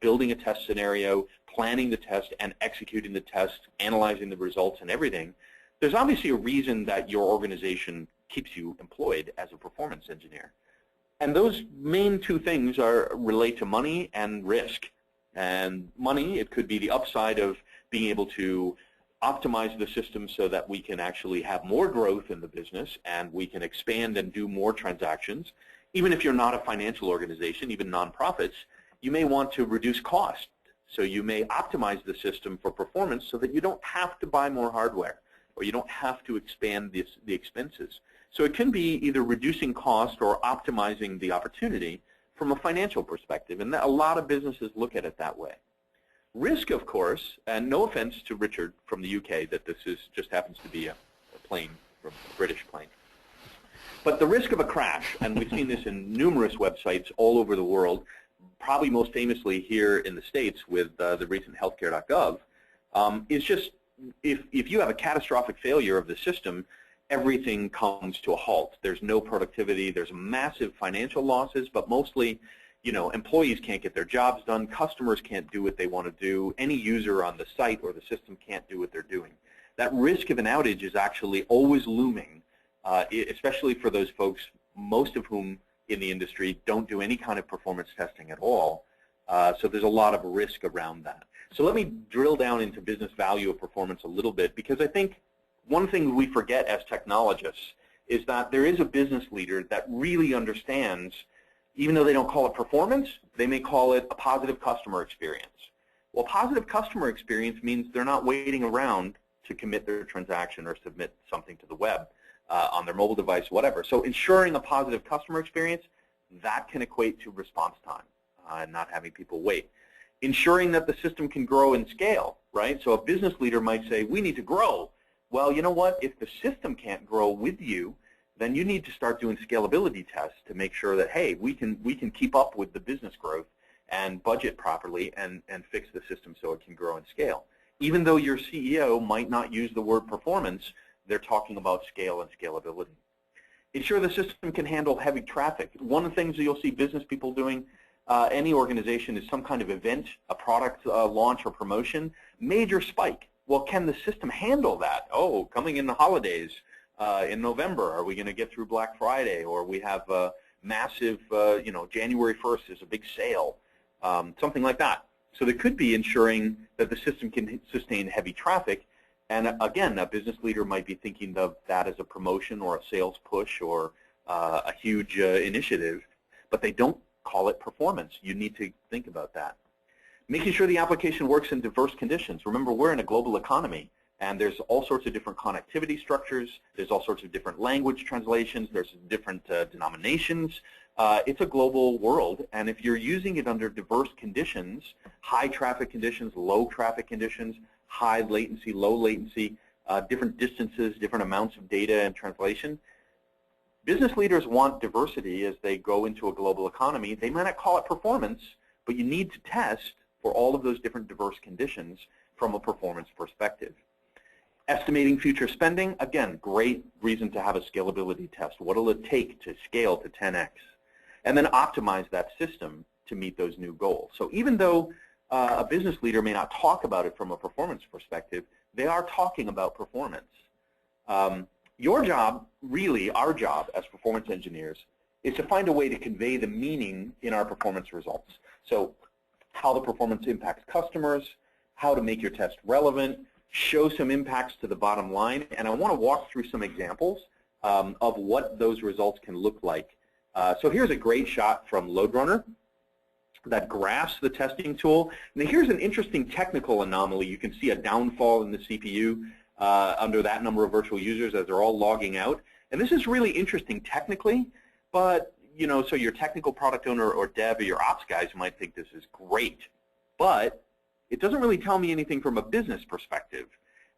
building a test scenario, planning the test, and executing the test, analyzing the results and everything, there's obviously a reason that your organization keeps you employed as a performance engineer. And those main two things relate to money and risk. And money, it could be the upside of being able to optimize the system so that we can actually have more growth in the business and we can expand and do more transactions. Even if you're not a financial organization, even nonprofits, you may want to reduce cost. So you may optimize the system for performance so that you don't have to buy more hardware or you don't have to expand the expenses. So it can be either reducing cost or optimizing the opportunity from a financial perspective, and a lot of businesses look at it that way. Risk, of course, and no offense to Richard from the UK that this just happens to be a plane, a British plane. But the risk of a crash, and we've seen this in numerous websites all over the world, probably most famously here in the States with the recent healthcare.gov, is just if you have a catastrophic failure of the system, everything comes to a halt. There's no productivity. There's massive financial losses, but mostly, you know, employees can't get their jobs done. Customers can't do what they want to do. Any user on the site or the system can't do what they're doing. That risk of an outage is actually always looming, especially for those folks, most of whom in the industry don't do any kind of performance testing at all. So there's a lot of risk around that. So let me drill down into business value of performance a little bit, because I think one thing we forget as technologists is that there is a business leader that really understands, even though they don't call it performance, they may call it a positive customer experience. Well, positive customer experience means they're not waiting around to commit their transaction or submit something to the web on their mobile device, whatever. So ensuring a positive customer experience, that can equate to response time and not having people wait. Ensuring that the system can grow and scale, right? So a business leader might say, we need to grow. Well, you know what? If the system can't grow with you, then you need to start doing scalability tests to make sure that, hey, we can keep up with the business growth and budget properly and fix the system so it can grow and scale. Even though your CEO might not use the word performance, they're talking about scale and scalability. Ensure the system can handle heavy traffic. One of the things that you'll see business people doing, any organization, is some kind of event, a product launch or promotion, major spike. Well, can the system handle that? Oh, coming in the holidays in November, are we going to get through Black Friday? Or we have a massive, you know, January 1st is a big sale, something like that. So there could be ensuring that the system can sustain heavy traffic. And again, a business leader might be thinking of that as a promotion or a sales push or a huge initiative, but they don't call it performance. You need to think about that. Making sure the application works in diverse conditions. Remember, we're in a global economy, and there's all sorts of different connectivity structures. There's all sorts of different language translations. There's different denominations it's a global world, and if you're using it under diverse conditions, high traffic conditions, low traffic conditions, high latency, low latency, different distances, different amounts of data and translation, business leaders want diversity as they go into a global economy. They might not call it performance, but you need to test for all of those different diverse conditions from a performance perspective. Estimating future spending, again, great reason to have a scalability test. What will it take to scale to 10x? And then optimize that system to meet those new goals. So even though a business leader may not talk about it from a performance perspective, they are talking about performance. Your job, really our job as performance engineers, is to find a way to convey the meaning in our performance results. So how the performance impacts customers, how to make your test relevant, show some impacts to the bottom line, and I want to walk through some examples of what those results can look like. So here's a great shot from LoadRunner that graphs the testing tool. Now here's an interesting technical anomaly. You can see a downfall in the CPU under that number of virtual users as they're all logging out. And this is really interesting technically, but you know, so your technical product owner or dev or your ops guys might think this is great, but it doesn't really tell me anything from a business perspective.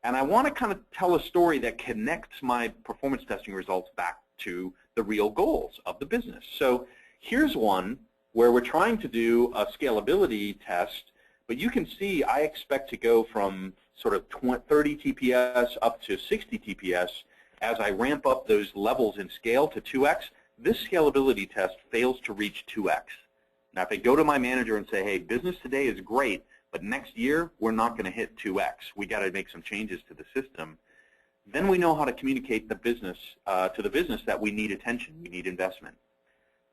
And I want to kind of tell a story that connects my performance testing results back to the real goals of the business. So here's one where we're trying to do a scalability test, but you can see I expect to go from sort of 30 TPS up to 60 TPS as I ramp up those levels in scale to 2x. This scalability test fails to reach 2x. Now if I go to my manager and say, hey, business today is great, but next year we're not going to hit 2x. We got to make some changes to the system. Then we know how to communicate the business to the business that we need attention, we need investment.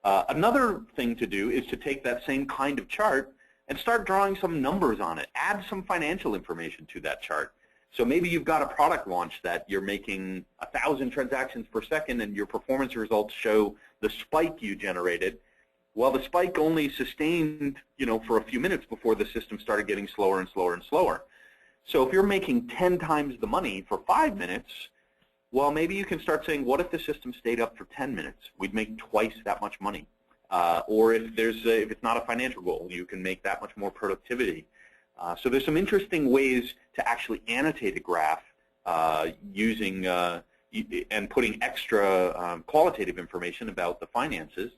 Another thing to do is to take that same kind of chart and start drawing some numbers on it. Add some financial information to that chart. So maybe you've got a product launch that you're making 1,000 transactions per second and your performance results show the spike you generated. Well, the spike only sustained, you know, for a few minutes before the system started getting slower and slower and slower. So if you're making 10 times the money for 5 minutes, well, maybe you can start saying, what if the system stayed up for 10 minutes? We'd make twice that much money. Or if it's not a financial goal, you can make that much more productivity. So there's some interesting ways to actually annotate a graph using and putting extra qualitative information about the finances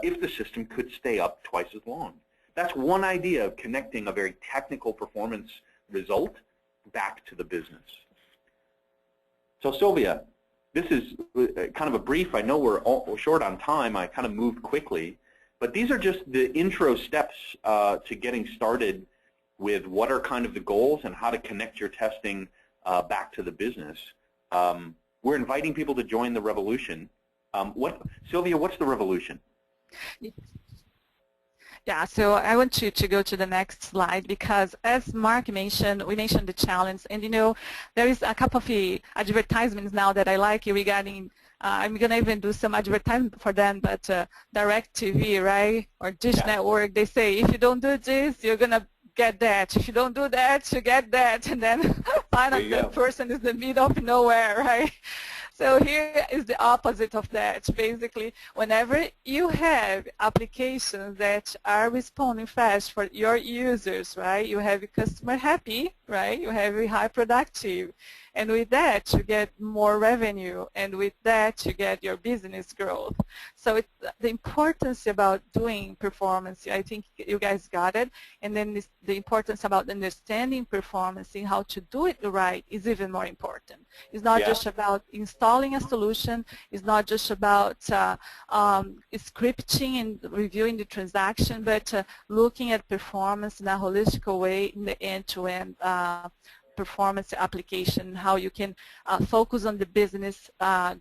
if the system could stay up twice as long. That's one idea of connecting a very technical performance result back to the business. So Sylvia, this is kind of a brief. I know we're short on time. I kind of moved quickly. But these are just the intro steps to getting started with what are kind of the goals and how to connect your testing back to the business. We're inviting people to join the revolution. Sylvia, what's the revolution? Yeah, so I want you to go to the next slide because as Mark mentioned, we mentioned the challenge, and you know, there is a couple of advertisements now that I like regarding, I'm going to even do some advertisement for them, but Direct TV, right, or Dish Network, they say, if you don't do this, you're going to get that. If you don't do that, you get that, and then finally the person is in the middle of nowhere, right? So here is the opposite of that. Basically, whenever you have applications that are responding fast for your users, right, you have a customer happy, right, you have a high productive, and with that you get more revenue, and with that you get your business growth. So the importance about doing performance, I think you guys got it, and then the importance about understanding performance and how to do it right is even more important. It's not just about installing a solution, it's not just about scripting and reviewing the transaction, but looking at performance in a holistic way in the end-to-end performance application, how you can focus on the business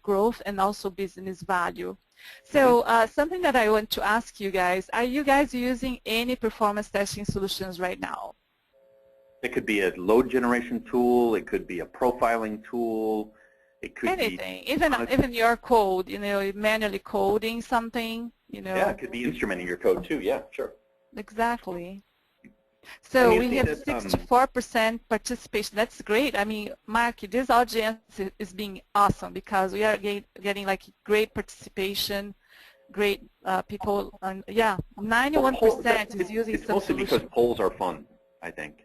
growth and also business value. So something that I want to ask you guys, are you guys using any performance testing solutions right now? It could be a load generation tool, it could be a profiling tool, it could anything, even your code, you know, manually coding something, you know. Yeah, it could be instrumenting your code too, yeah, sure. Exactly. So we have 64% participation. That's great. I mean, Mark, this audience is being awesome because we are getting like great participation. great people. Yeah, 91% is using it's some mostly solution. because polls are fun, I think.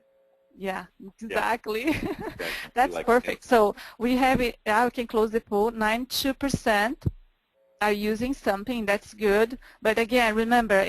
Yeah, exactly. Exactly. That's Like, perfect. So we have it. I can close the poll. 92% are using something. That's good. But again, remember,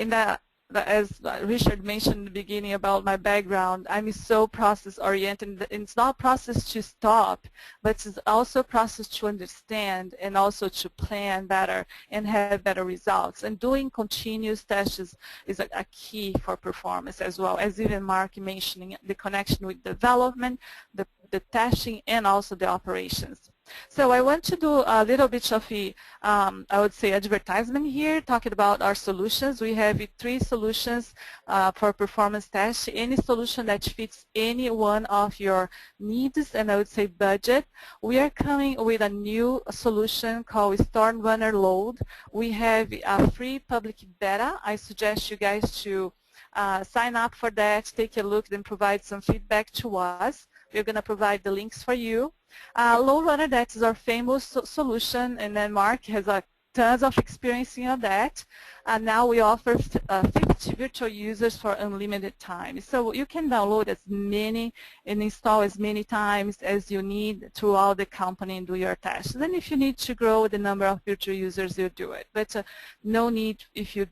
as Richard mentioned in the beginning about my background, I'm so process-oriented. It's not process to stop, but it's also process to understand and also to plan better and have better results. And doing continuous tests is a key for performance, as well as even Mark mentioning the connection with development, the testing, and also the operations. So I want to do a little bit of I would say advertisement here, talking about our solutions. We have 3 solutions for performance tests. Any solution that fits any one of your needs and I would say budget. We are coming with a new solution called StarWest Load. We have a free public beta. I suggest you guys to sign up for that, take a look, then provide some feedback to us. We're going to provide the links for you. LoadRunner, that is our famous solution, and then Mark has tons of experience in that. And now we offer 50 virtual users for unlimited time. So you can download as many and install as many times as you need throughout the company and do your tests. Then if you need to grow the number of virtual users, you do it. But no need if you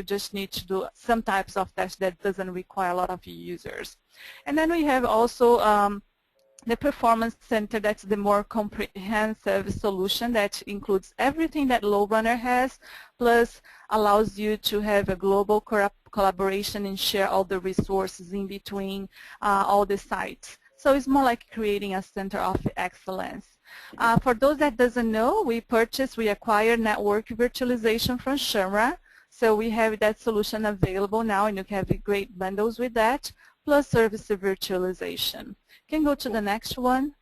just need to do some types of tests that doesn't require a lot of users. And then we have also the Performance Center. That's the more comprehensive solution that includes everything that LoadRunner has, plus allows you to have a global collaboration and share all the resources in between all the sites. So it's more like creating a center of excellence. For those that doesn't know, we acquired network virtualization from Shamra. So we have that solution available now, and you can have great bundles with that, plus service virtualization. Can go to the next one.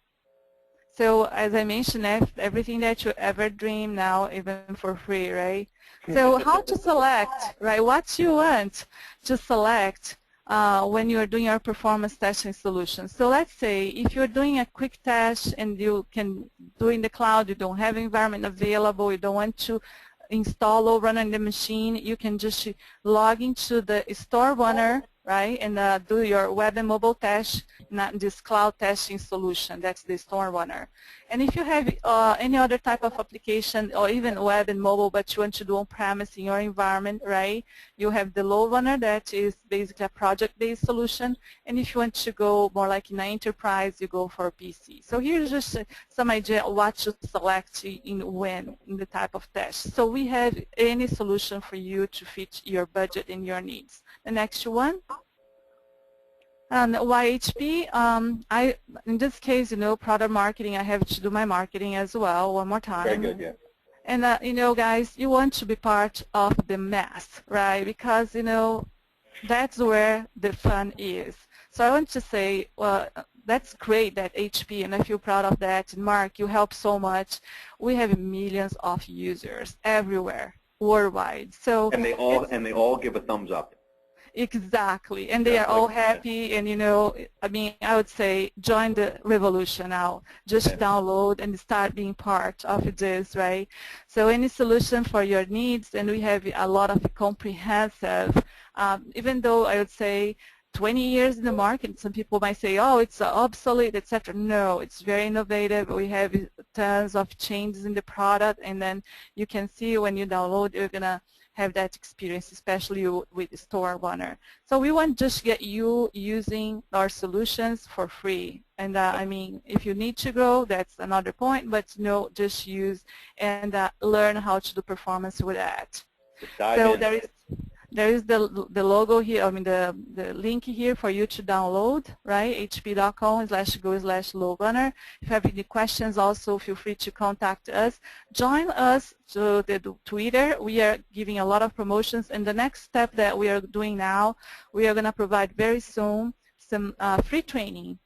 So as I mentioned, everything that you ever dream now, even for free, right? So how to select, right? What you want to select when you are doing your performance testing solution. So let's say if you're doing a quick test and you can do in the cloud, you don't have environment available, you don't want to install LoadRunner in the machine, you can just log into the StarWest, right, and do your web and mobile test, not this cloud testing solution. That's the StarWest. And if you have any other type of application or even web and mobile, but you want to do on-premise in your environment, right, you have the LoadRunner, that is basically a project-based solution. And if you want to go more like in an enterprise, you go for PC. So here's just some idea what to select in the type of test. So we have any solution for you to fit your budget and your needs. The next one. And why HP? In this case, product marketing, I have to do my marketing as well one more time. Very good, yeah. And, guys, you want to be part of the mass, right? Because, that's where the fun is. So I want to say, well, that's great that HP, and I feel proud of that. And Mark, you help so much. We have millions of users everywhere, worldwide. So and they all give a thumbs up. Exactly, and they are all happy, and I would say join the revolution now. Just download and start being part of this, right? So any solution for your needs, and we have a lot of comprehensive, even though I would say 20 years in the market, some people might say, oh, it's obsolete, etc. No, it's very innovative. We have tons of changes in the product, and then you can see when you download, you're going to have that experience, especially with StarWest. So we want to just get you using our solutions for free. And if you need to grow, that's another point, but just use and learn how to do performance with that. So there is the logo here, the link here for you to download, right? hp.com/go/LoadRunner. If you have any questions, also feel free to contact us. Join us to the Twitter. We are giving a lot of promotions, and the next step that we are doing now, we are going to provide very soon some free training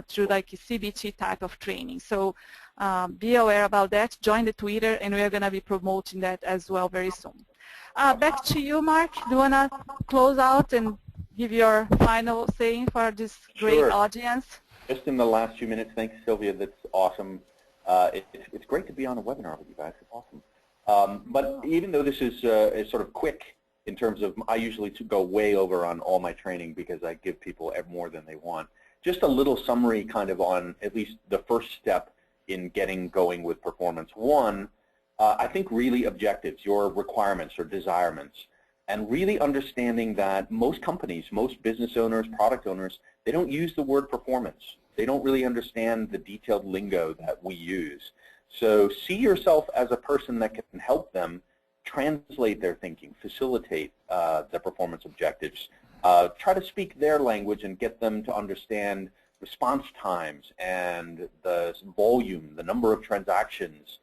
through like a CBT type of training. So be aware about that. Join the Twitter, and we are going to be promoting that as well very soon. Back to you, Mark. Do you want to close out and give your final saying for this great audience? Just in the last few minutes, thanks, Sylvia. That's awesome. It's great to be on a webinar with you guys. It's awesome. But even though this is sort of quick in terms of, I usually go way over on all my training because I give people more than they want. Just a little summary kind of on at least the first step in getting going with performance. One, I think really objectives, your requirements or desirements, and really understanding that most companies, most business owners, product owners, they don't use the word performance. They don't really understand the detailed lingo that we use. So see yourself as a person that can help them translate their thinking, facilitate the performance objectives, try to speak their language and get them to understand response times and the volume, the number of transactions,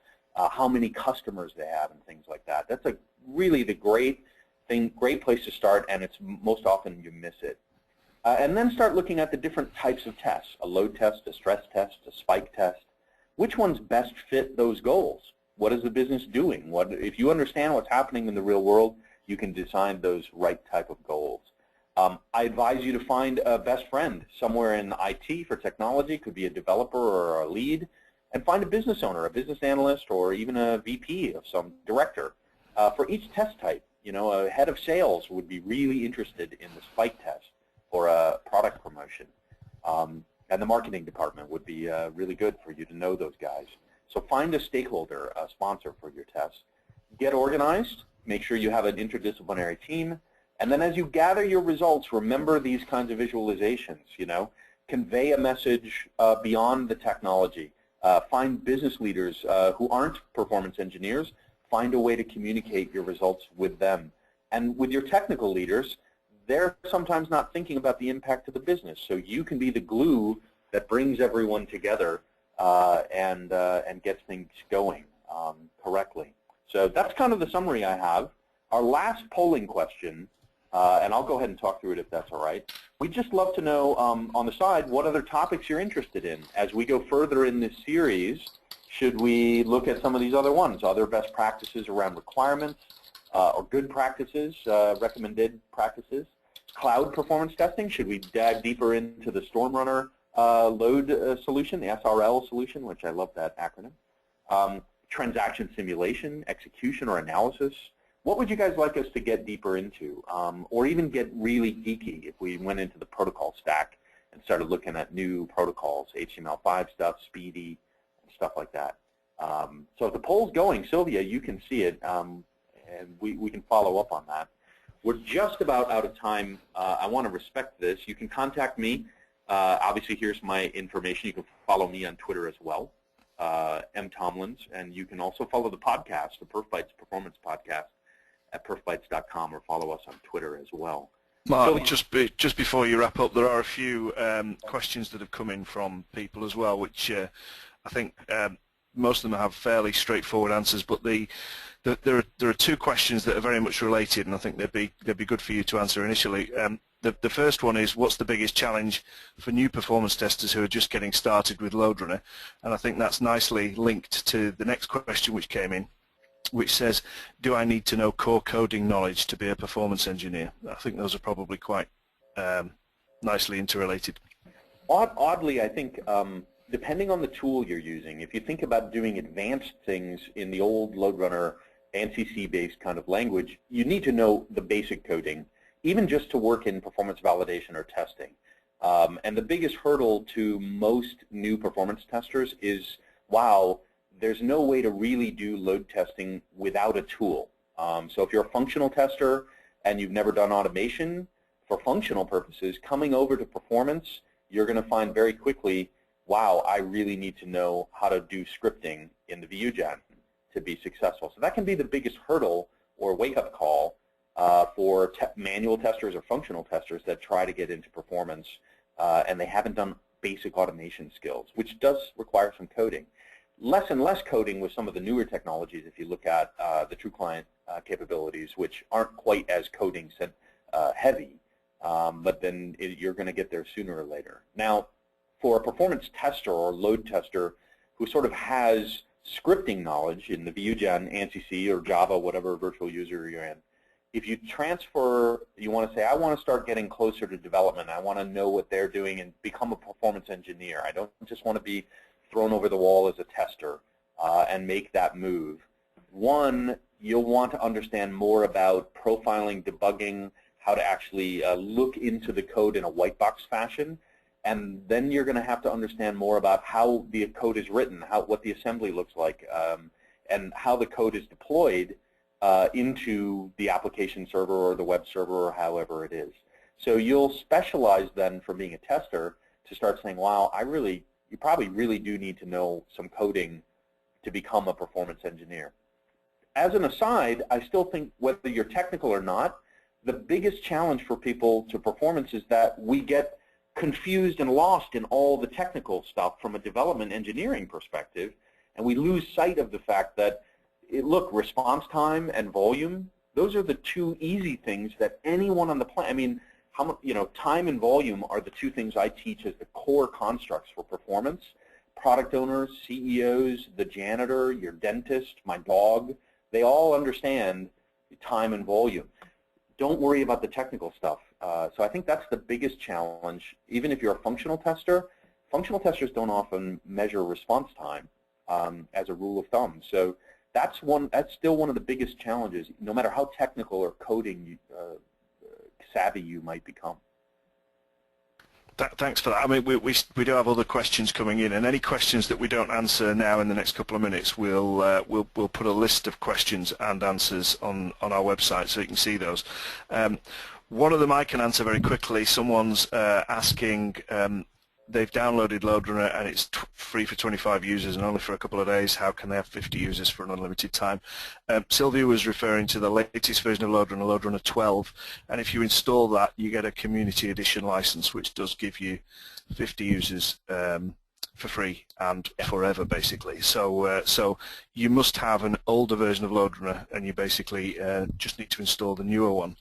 how many customers they have and things like that. That's really the great place to start, and it's most often you miss it. And then start looking at the different types of tests, a load test, a stress test, a spike test. Which ones best fit those goals? What is the business doing? If you understand what's happening in the real world, you can design those right type of goals. I advise you to find a best friend somewhere in IT for technology, could be a developer or a lead, and find a business owner, a business analyst, or even a VP of some director. For each test type, a head of sales would be really interested in the spike test or a product promotion. And the marketing department would be really good for you to know those guys. So find a stakeholder, a sponsor for your test. Get organized. Make sure you have an interdisciplinary team. And then as you gather your results, remember these kinds of visualizations, Convey a message beyond the technology. Find business leaders who aren't performance engineers. Find a way to communicate your results with them. And with your technical leaders, they're sometimes not thinking about the impact of the business. So you can be the glue that brings everyone together and gets things going correctly. So that's kind of the summary I have. Our last polling question, and I'll go ahead and talk through it if that's all right. We'd just love to know on the side what other topics you're interested in. As we go further in this series, should we look at some of these other ones, other best practices around requirements or good practices, recommended practices? Cloud performance testing, should we dive deeper into the StormRunner load solution, the SRL solution, which I love that acronym? Transaction simulation, execution, or analysis. What would you guys like us to get deeper into, or even get really geeky if we went into the protocol stack and started looking at new protocols, HTML5 stuff, Speedy, and stuff like that? So if the poll's going, Sylvia, you can see it, and we can follow up on that. We're just about out of time. I want to respect this. You can contact me. Obviously, here's my information. You can follow me on Twitter as well, M. Tomlins, and you can also follow the podcast, the PerfBytes Performance Podcast, at perfbytes.com, or follow us on Twitter as well. Mark, just before you wrap up, there are a few questions that have come in from people as well, which I think most of them have fairly straightforward answers, but there are two questions that are very much related, and I think they'd be good for you to answer initially. The first one is, what's the biggest challenge for new performance testers who are just getting started with LoadRunner? And I think that's nicely linked to the next question which came in, which says, do I need to know core coding knowledge to be a performance engineer? I think those are probably quite nicely interrelated. Oddly, I think depending on the tool you're using, if you think about doing advanced things in the old LoadRunner ANSI-C-based kind of language, you need to know the basic coding, even just to work in performance validation or testing. And the biggest hurdle to most new performance testers is, wow, there's no way to really do load testing without a tool. So if you're a functional tester and you've never done automation, for functional purposes, coming over to performance, you're going to find very quickly, wow, I really need to know how to do scripting in the VUGen to be successful. So that can be the biggest hurdle or wake-up call for manual testers or functional testers that try to get into performance and they haven't done basic automation skills, which does require some coding. Less and less coding with some of the newer technologies if you look at the true client capabilities, which aren't quite as coding heavy, but then you're going to get there sooner or later. Now, for a performance tester or load tester who sort of has scripting knowledge in the VUGen, ANSI-C, or Java, whatever virtual user you're in, if you transfer, you want to say, I want to start getting closer to development. I want to know what they're doing and become a performance engineer. I don't just want to be thrown over the wall as a tester and make that move. One, you'll want to understand more about profiling, debugging, how to actually look into the code in a white box fashion. And then you're going to have to understand more about how the code is written, what the assembly looks like, and how the code is deployed into the application server or the web server or however it is. So you'll specialize then from being a tester to start saying, wow, you probably really do need to know some coding to become a performance engineer. As an aside, I still think whether you're technical or not, the biggest challenge for people to performance is that we get confused and lost in all the technical stuff from a development engineering perspective, and we lose sight of the fact that, look, response time and volume, those are the two easy things that anyone on the planet, I mean, time and volume are the two things I teach as the core constructs for performance. Product owners, CEOs, the janitor, your dentist, my dog, they all understand time and volume. Don't worry about the technical stuff. So I think that's the biggest challenge. Even if you're a functional testers don't often measure response time as a rule of thumb. So that's still one of the biggest challenges, no matter how technical or coding savvy you might become. Thanks for that. I mean, we do have other questions coming in, and any questions that we don't answer now in the next couple of minutes, we'll put a list of questions and answers on our website so you can see those. One of them I can answer very quickly. Someone's asking, they've downloaded LoadRunner and it's free for 25 users and only for a couple of days. How can they have 50 users for an unlimited time? Sylvia was referring to the latest version of LoadRunner, LoadRunner 12, and if you install that, you get a community edition license, which does give you 50 users for free and forever, basically. So you must have an older version of LoadRunner, and you basically just need to install the newer one.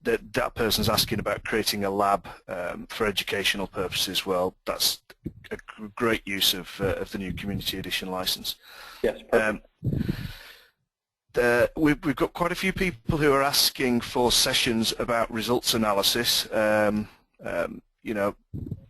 That person's asking about creating a lab for educational purposes. Well, that's a great use of the new Community Edition license. Yes, perfect. We've got quite a few people who are asking for sessions about results analysis. You know,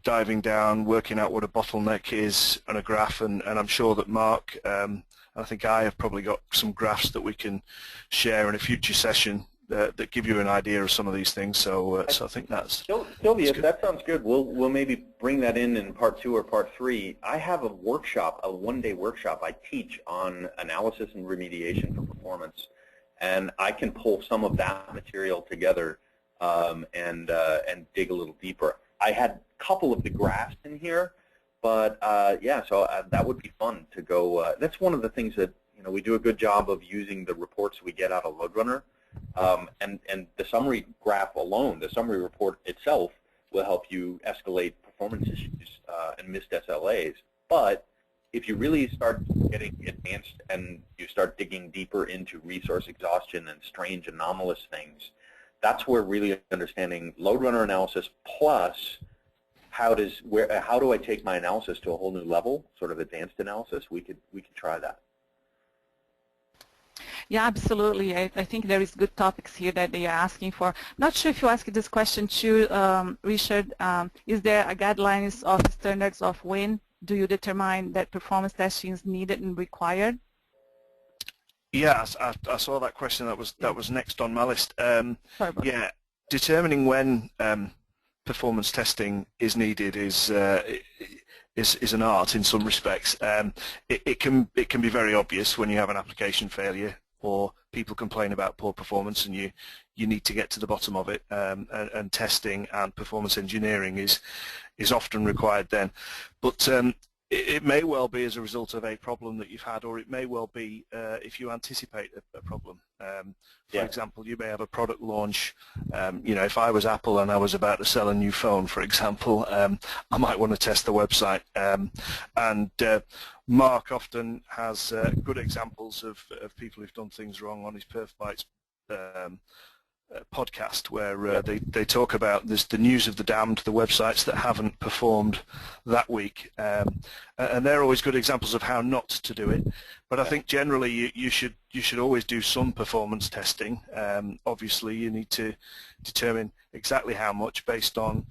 diving down, working out what a bottleneck is on a graph, and I'm sure that Mark, I think I have probably got some graphs that we can share in a future session that give you an idea of some of these things. So I think that's Sylvia, if that sounds good, we'll maybe bring that in part 2 or part 3. I have a workshop, a one-day workshop I teach on analysis and remediation for performance, and I can pull some of that material together and dig a little deeper. I had a couple of the graphs in here, but yeah, so that would be fun to go. That's one of the things that we do a good job of using the reports we get out of LoadRunner. And the summary graph alone, the summary report itself, will help you escalate performance issues and missed SLAs. But if you really start getting advanced and you start digging deeper into resource exhaustion and strange anomalous things, that's where really understanding LoadRunner analysis plus how do I take my analysis to a whole new level, sort of advanced analysis, we could try that. Yeah, absolutely. I think there is good topics here that they are asking for. Not sure if you asked this question to Richard. Is there a guidelines of standards of when do you determine that performance testing is needed and required? Yes, I saw that question. That was next on my list. Sorry about yeah, determining when performance testing is needed is an art in some respects. It can be very obvious when you have an application failure or people complain about poor performance, and you need to get to the bottom of it. And testing and performance engineering is often required then. But it may well be as a result of a problem that you've had, or it may well be if you anticipate a problem. For example, you may have a product launch. If I was Apple and I was about to sell a new phone, for example, I might want to test the website. And Mark often has good examples of people who've done things wrong on his Perf Bytes podcast, where they talk about the news of the damned, the websites that haven't performed that week, and they're always good examples of how not to do it. But I think generally you should always do some performance testing. Obviously, you need to determine exactly how much based on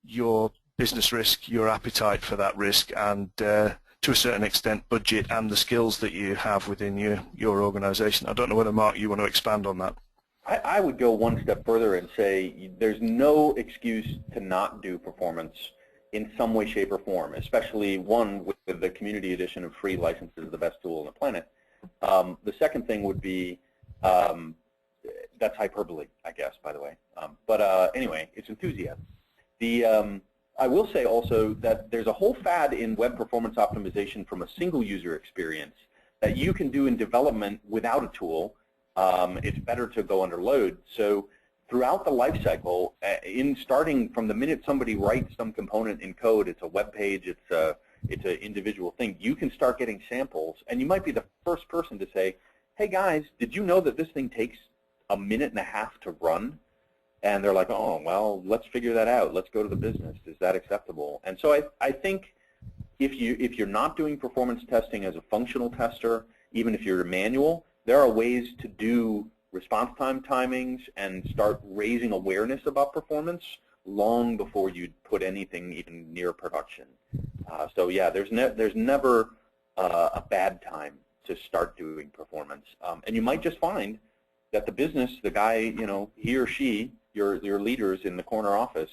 your business risk, your appetite for that risk, and to to a certain extent, budget and the skills that you have within your organization. I don't know whether, Mark, you want to expand on that. I would go one step further and say there's no excuse to not do performance in some way, shape, or form, especially one with the community edition of free licenses, the best tool on the planet. The second thing would be, that's hyperbole, I guess, by the way. Anyway, it's enthusiasm. I will say also that there's a whole fad in web performance optimization from a single user experience that you can do in development without a tool. It's better to go under load. So throughout the life cycle, starting from the minute somebody writes some component in code, it's a web page, it's an individual thing, you can start getting samples, and you might be the first person to say, hey guys, did you know that this thing takes a minute and a half to run? And they're like, oh, well, let's figure that out. Let's go to the business. Is that acceptable? And so I think if you're not doing performance testing as a functional tester, even if you're a manual, there are ways to do response time timings and start raising awareness about performance long before you put anything even near production. So yeah, there's never a bad time to start doing performance. And you might just find that the business, the guy, he or she, your leaders in the corner office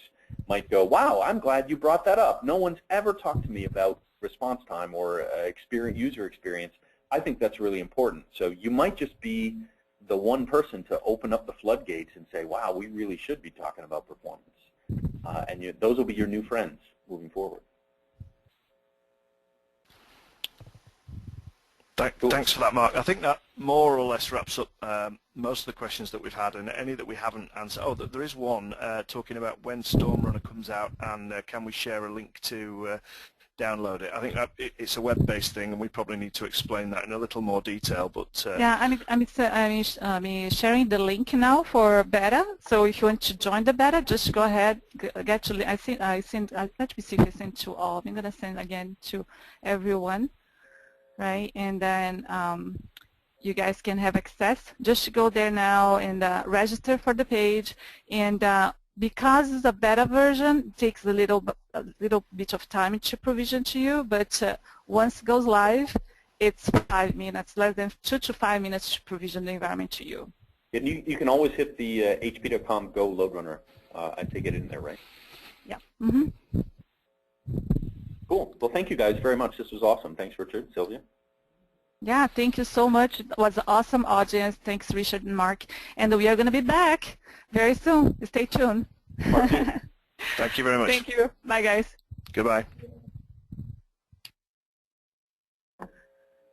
might go, wow, I'm glad you brought that up. No one's ever talked to me about response time or user experience. I think that's really important. So you might just be the one person to open up the floodgates and say, wow, we really should be talking about performance. And those will be your new friends moving forward. Thanks for that, Mark. I think that more or less wraps up most of the questions that we've had, and any that we haven't answered. Oh, there is one talking about when StormRunner comes out, and can we share a link to download it. I think that it's a web-based thing, and we probably need to explain that in a little more detail. But yeah, I'm sharing the link now for beta. So if you want to join the beta, just go ahead. Let me see if I sent to all. I'm gonna send again to everyone, right? And then you guys can have access. Just go there now and register for the page. And because it's a beta version, it takes a little bit of time to provision to you, but once it goes live, it's 5 minutes, less than 2 to 5 minutes to provision the environment to you. And you can always hit the HP.com Go LoadRunner and take it in there, right? Yeah. Cool. Well, thank you guys very much. This was awesome. Thanks, Richard. Sylvia? Yeah, thank you so much. It was an awesome audience. Thanks, Richard and Mark. And we are going to be back very soon. Stay tuned. Thank you very much. Thank you. Bye, guys. Goodbye.